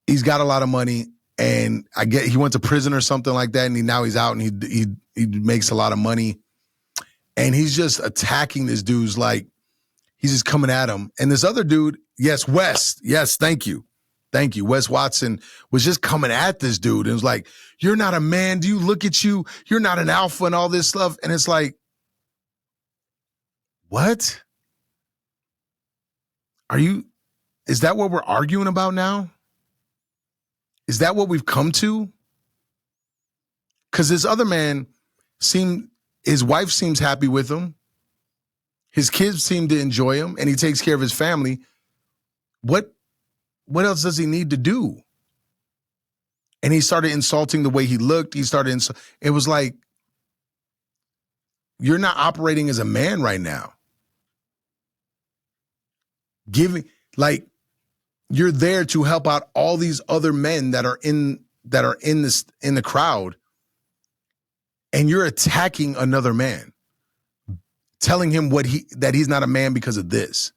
he's got a lot of money, and he went to prison or something like that, and now he's out, and he makes a lot of money, and he's just attacking this dude's like he's just coming at him. And this other dude, yes, Wes, yes, thank you. Wes Watson was just coming at this dude and was like, you're not a man. Do you look at you? You're not an alpha and all this stuff. And it's like, what? Is that what we're arguing about now? Is that what we've come to? Because this other man his wife seems happy with him. His kids seem to enjoy him, and he takes care of his family. What else does he need to do? And he started insulting the way he looked. It was like, you're not operating as a man right now. You're there to help out all these other men that are in the crowd, and you're attacking another man, telling him that he's not a man because of this.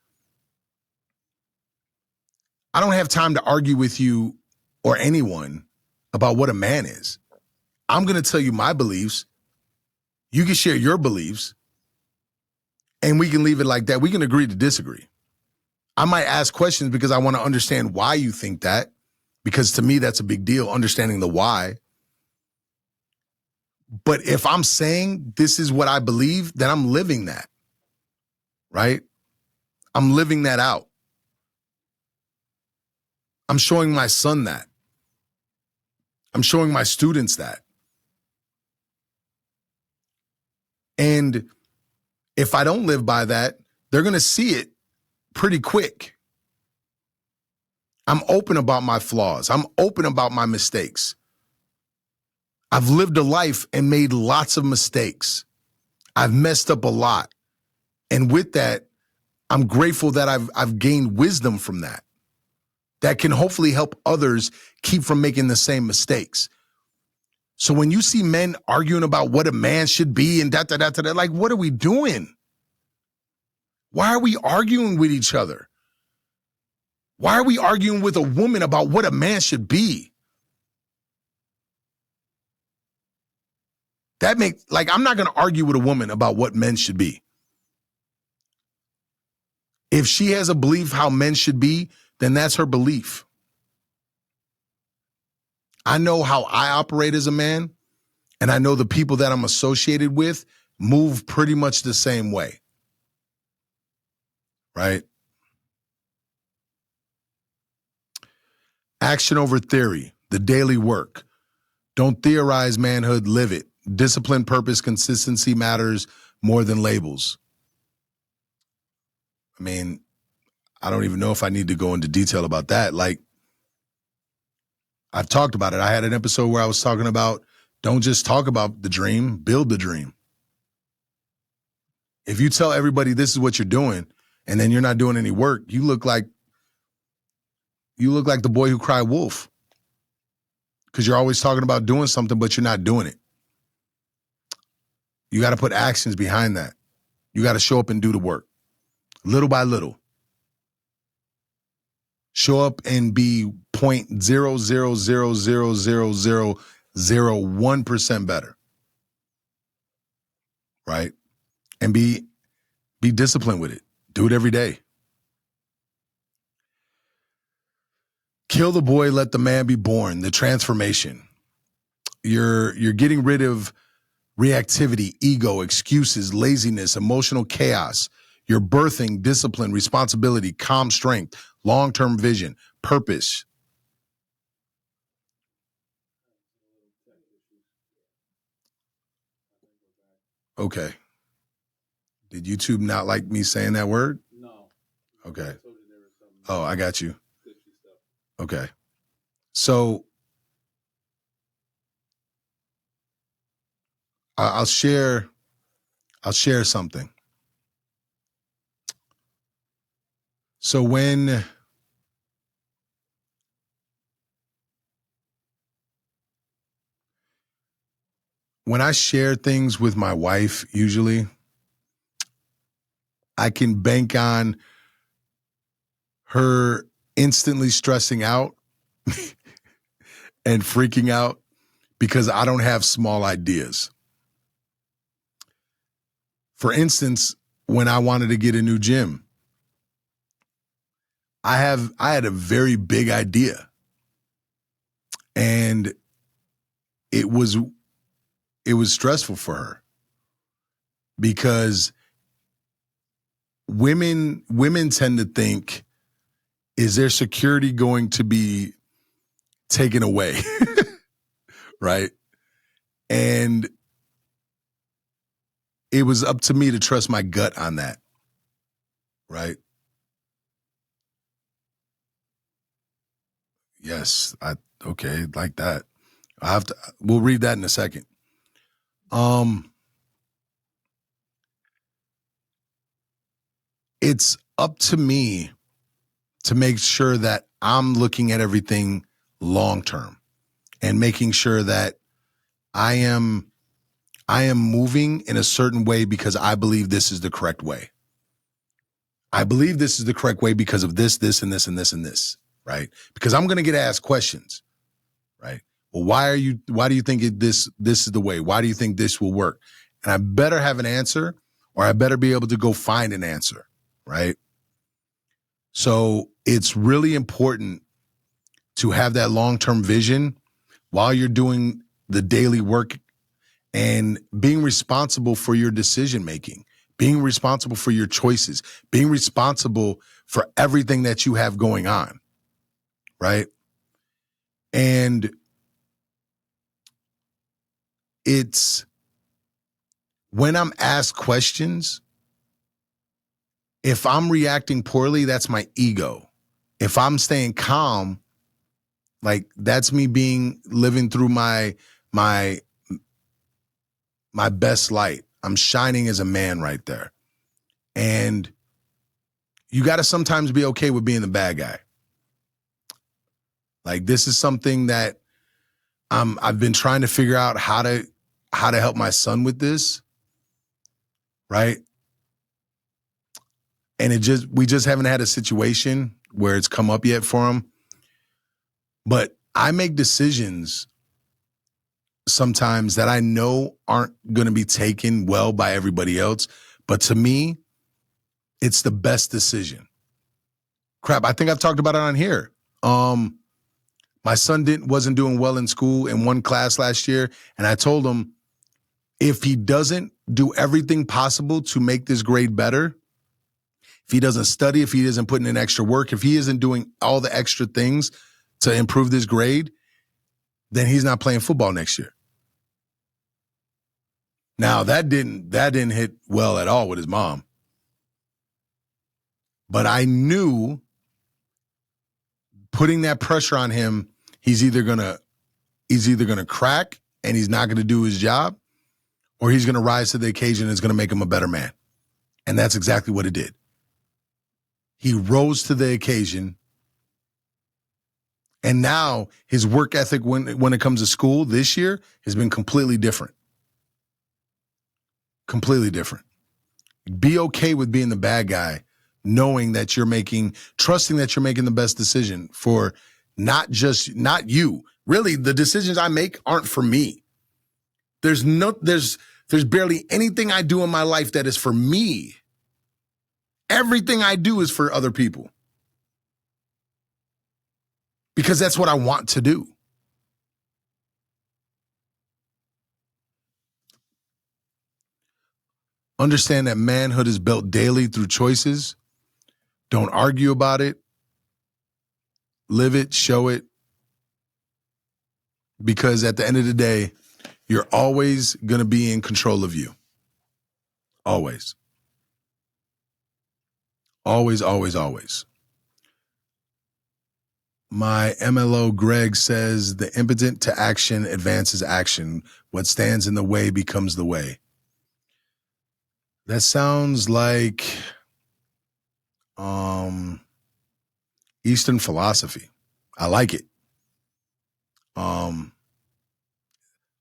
I don't have time to argue with you or anyone about what a man is. I'm going to tell you my beliefs. You can share your beliefs, and we can leave it like that. We can agree to disagree. I might ask questions because I want to understand why you think that, because to me, that's a big deal, understanding the why. But if I'm saying this is what I believe, then I'm living that, right? I'm living that out. I'm showing my son that. I'm showing my students that. And if I don't live by that, they're going to see it pretty quick. I'm open about my flaws. I'm open about my mistakes. I've lived a life and made lots of mistakes. I've messed up a lot. And with that, I'm grateful that I've gained wisdom from that. That can hopefully help others keep from making the same mistakes. So when you see men arguing about what a man should be and like, what are we doing? Why are we arguing with each other? Why are we arguing with a woman about what a man should be? I'm not going to argue with a woman about what men should be. If she has a belief how men should be, then that's her belief. I know how I operate as a man, and I know the people that I'm associated with move pretty much the same way. Right? Action over theory, the daily work. Don't theorize manhood, live it. Discipline, purpose, consistency matters more than labels. I mean, I don't even know if I need to go into detail about that. Like, I've talked about it. I had an episode where I was talking about don't just talk about the dream, build the dream. If you tell everybody this is what you're doing and then you're not doing any work, you look like the boy who cried wolf. Because you're always talking about doing something, but you're not doing it. You got to put actions behind that. You got to show up and do the work, little by little. Show up and be 0.0000001% better, right? And be disciplined with it. Do it every day. Kill the boy, let the man be born. The transformation. You're getting rid of reactivity, ego, excuses, laziness, emotional chaos. You're birthing discipline, responsibility, calm strength, long-term vision, purpose. Okay. Did YouTube not like me saying that word? No. Okay. Oh, I got you. Okay. So I'll share something. So when I share things with my wife, usually I can bank on her instantly stressing out and freaking out because I don't have small ideas. For instance, when I wanted to get a new gym, I had a very big idea. And it was stressful for her because women tend to think, is their security going to be taken away? Right? And it was up to me to trust my gut on that. Right? Yes, okay, like that. We'll read that in a second. it's up to me to make sure that I'm looking at everything long term and making sure that I am moving in a certain way because I believe this is the correct way. I believe this is the correct way because of this, this, and this, and this, and this, right? Because I'm going to get asked questions, right? Well, why do you think this is the way? Why do you think this will work? And I better have an answer, or I better be able to go find an answer, right? So it's really important to have that long-term vision while you're doing the daily work and being responsible for your decision-making, being responsible for your choices, being responsible for everything that you have going on, right? And it's when I'm asked questions, if I'm reacting poorly, that's my ego. If I'm staying calm, like that's me living through my best light. I'm shining as a man right there. And you got to sometimes be okay with being the bad guy. Like this is something that I've been trying to figure out how to help my son with this, right? And we just haven't had a situation where it's come up yet for him. But I make decisions sometimes that I know aren't going to be taken well by everybody else. But to me, it's the best decision. Crap, I think I've talked about it on here. My son wasn't doing well in school in one class last year. And I told him, if he doesn't do everything possible to make this grade better, if he doesn't study, if he isn't putting in extra work, if he isn't doing all the extra things to improve this grade, then he's not playing football next year. Now, that didn't hit well at all with his mom. But I knew putting that pressure on him, he's either gonna crack and he's not gonna do his job, or he's gonna rise to the occasion and it's gonna make him a better man. And that's exactly what it did. He rose to the occasion. And now his work ethic when it comes to school this year has been completely different. Completely different. Be okay with being the bad guy, knowing that trusting that you're making the best decision for not you. Really, the decisions I make aren't for me. There's barely anything I do in my life that is for me. Everything I do is for other people. Because that's what I want to do. Understand that manhood is built daily through choices. Don't argue about it. Live it, show it. Because at the end of the day, you're always going to be in control of you. Always. Always, always, always. My MLO Greg says the impotent to action advances action. What stands in the way becomes the way. That sounds like Eastern philosophy. I like it.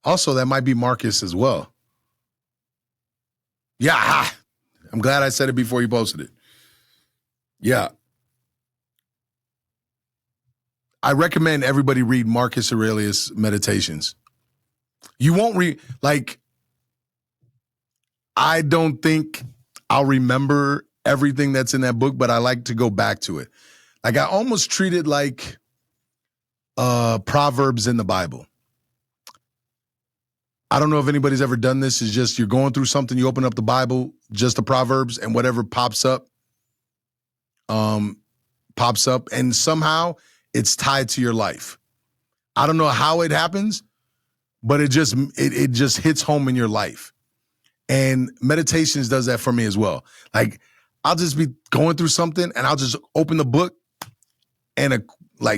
Also, that might be Marcus as well. Yeah, I'm glad I said it before you posted it. Yeah. I recommend everybody read Marcus Aurelius' Meditations. You won't I don't think I'll remember everything that's in that book, but I like to go back to it. Like I almost treat it like Proverbs in the Bible. I don't know if anybody's ever done this. It's just you're going through something, you open up the Bible, just the Proverbs, and whatever pops up, and somehow it's tied to your life. I don't know how it happens, but it just hits home in your life. And Meditations does that for me as well. Like I'll just be going through something and I'll just open the book and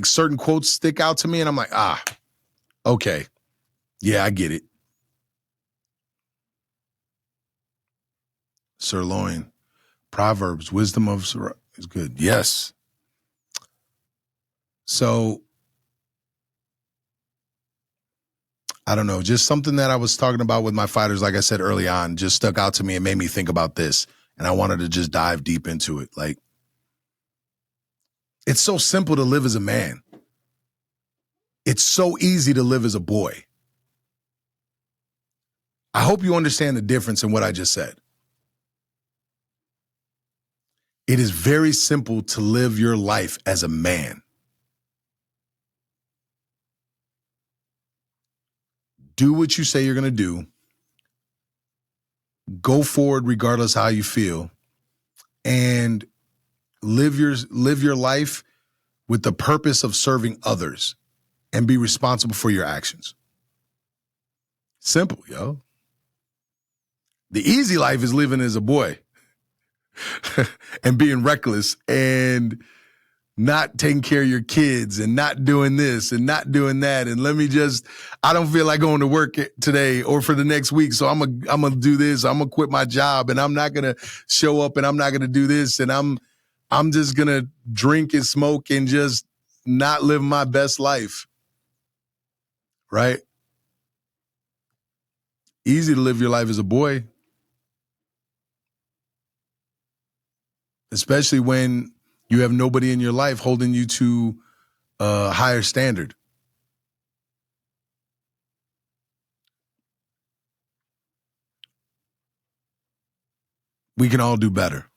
certain quotes stick out to me and I'm like, okay. Yeah, I get it. Sirloin. Proverbs, wisdom of is good. Yes. So I don't know, just something that I was talking about with my fighters, like I said early on, just stuck out to me and made me think about this. And I wanted to just dive deep into it. Like, it's so simple to live as a man. It's so easy to live as a boy. I hope you understand the difference in what I just said. It is very simple to live your life as a man. Do what you say you're going to do. Go forward regardless how you feel. And live your life with the purpose of serving others and be responsible for your actions. Simple, yo. The easy life is living as a boy and being reckless and not taking care of your kids and not doing this and not doing that. And I don't feel like going to work today or for the next week. So I'm going to do this. I'm going to quit my job and I'm not going to show up and I'm not going to do this. And I'm just going to drink and smoke and just not live my best life. Right? Easy to live your life as a boy. Especially when you have nobody in your life holding you to a higher standard. We can all do better.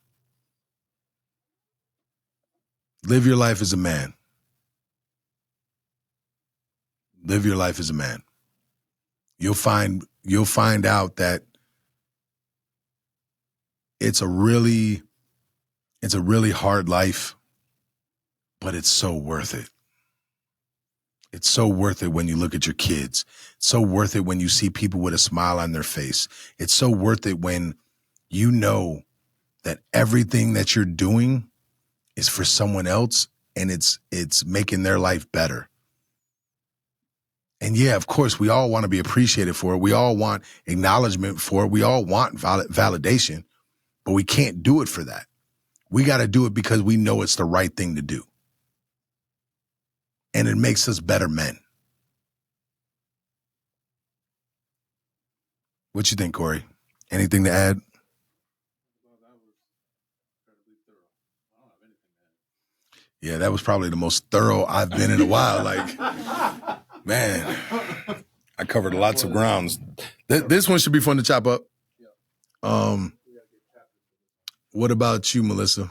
Live your life as a man. Live your life as a man. You'll find out that it's a really hard life, but it's so worth it. It's so worth it when you look at your kids. It's so worth it when you see people with a smile on their face. It's so worth it when you know that everything that you're doing is for someone else and it's making their life better. And yeah, of course, we all want to be appreciated for it. We all want acknowledgement for it. We all want validation, but we can't do it for that. We got to do it because we know it's the right thing to do. And it makes us better men. What you think, Corey? Anything to add? Yeah, that was probably the most thorough I've been in a while. Like, man, I covered lots of grounds. This one should be fun to chop up. What about you, Melissa?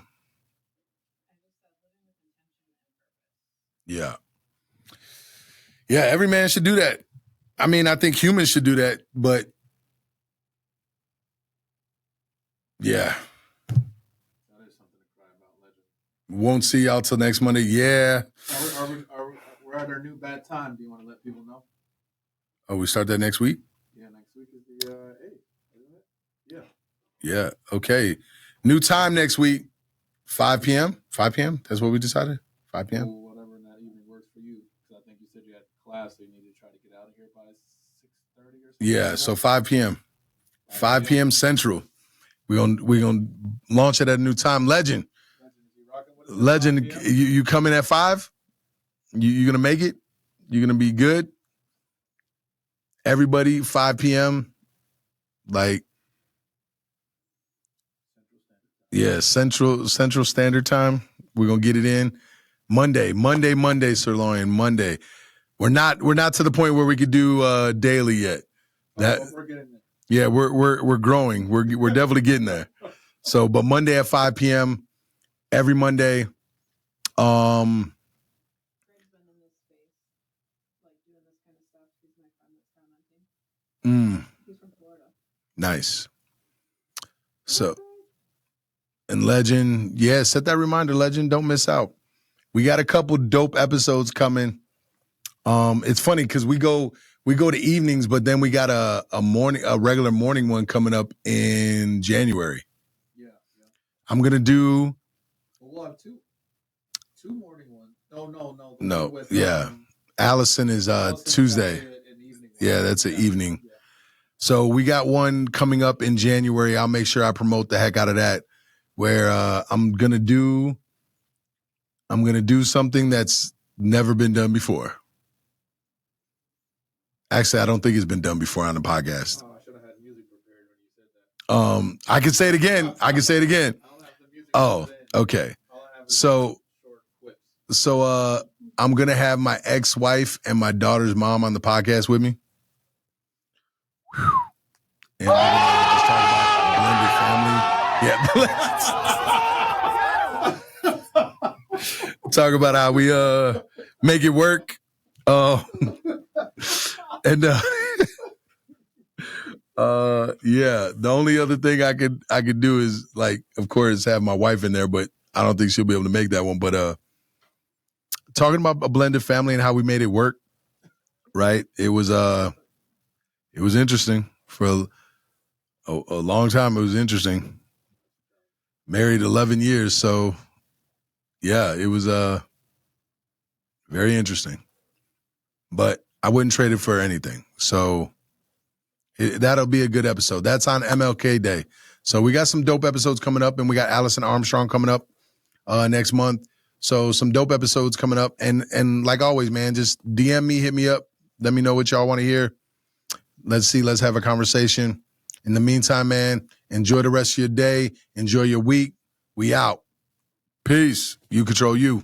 Yeah. Yeah, every man should do that. I mean, I think humans should do that, but yeah. That is something to cry about, legend. Won't see y'all till next Monday. Yeah. We're at our new bad time. Do you want to let people know? Oh, we start that next week? Yeah, next week is the 8th, isn't it? Yeah. Yeah, okay. New time next week, 5 p.m.? 5 p.m.? That's what we decided? 5 p.m.? Well, whatever in that evening works for you. Because I think you said you had class, so you need to try to get out of here by 6:30 or something. Yeah, so 5 p.m. 5 p.m. Central. We're gonna launch it at a new time. Legend, you coming at 5? You gonna make it? You gonna be good? Everybody, 5 p.m. Like, yeah, Central Standard Time. We're gonna get it in Monday, Sirloin. Monday. We're not to the point where we could do daily yet. That we're getting there. Yeah, we're growing. We're definitely getting there. So, but Monday at 5 p.m. every Monday. Nice. So, and Legend, yeah, set that reminder, Legend. Don't miss out. We got a couple dope episodes coming. It's funny because we go to evenings, but then we got a regular morning one coming up in January. Yeah. I'm gonna do. Well, we'll have two morning ones. No. No, yeah. Allison is Tuesday. Yeah, that's an evening. Yeah. So we got one coming up in January. I'll make sure I promote the heck out of that. where I'm gonna do something that's never been done before. Actually, I don't think it's been done before on the podcast. Oh, I should have had music prepared when you said that. I can say it again. I don't have the music. Oh, okay. All I have is So short clips. So I'm gonna have my ex-wife and my daughter's mom on the podcast with me. And we're gonna just talk about blended family. Yeah. Talk about how we make it work. And yeah, the only other thing I could do is, like, of course, have my wife in there, but I don't think she'll be able to make that one. But talking about a blended family and how we made it work, right? It was interesting for a long time. It was interesting. Married 11 years, so yeah, it was very interesting. But I wouldn't trade it for anything. So that'll be a good episode. That's on MLK Day. So we got some dope episodes coming up, and we got Allison Armstrong coming up next month. So some dope episodes coming up. And like always, man, just DM me, hit me up. Let me know what y'all want to hear. Let's have a conversation. In the meantime, man, enjoy the rest of your day. Enjoy your week. We out. Peace. You control you.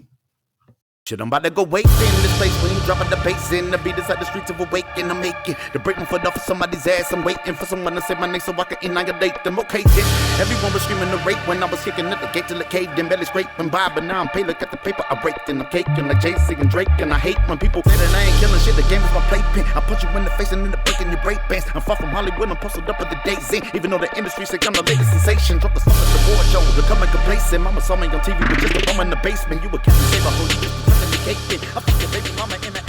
Shit, I'm about to go wait in this place when you dropping the bass in. The beat inside the streets of awaken. I'm making to break my foot off of somebody's ass. I'm waiting for someone to say my name so I can annihilate them. Okay, then everyone was screaming the rape when I was kicking at the gate till it caved in. Belly scraping by, but now I'm paid. Look at the paper I raked and I'm caking like Jay-Z and Drake. And I hate when people say that I ain't killing shit. The game is my playpen. I punch you in the face and end up breaking your break bands. I'm far from Hollywood. I'm posted up at the days in. Even though the industry say I'm the latest sensation. Drop the stuff at the award show. Becoming complacent. Mama saw me on TV with just a bum in the basement. You were Captain Saber. I fucking baby mama in the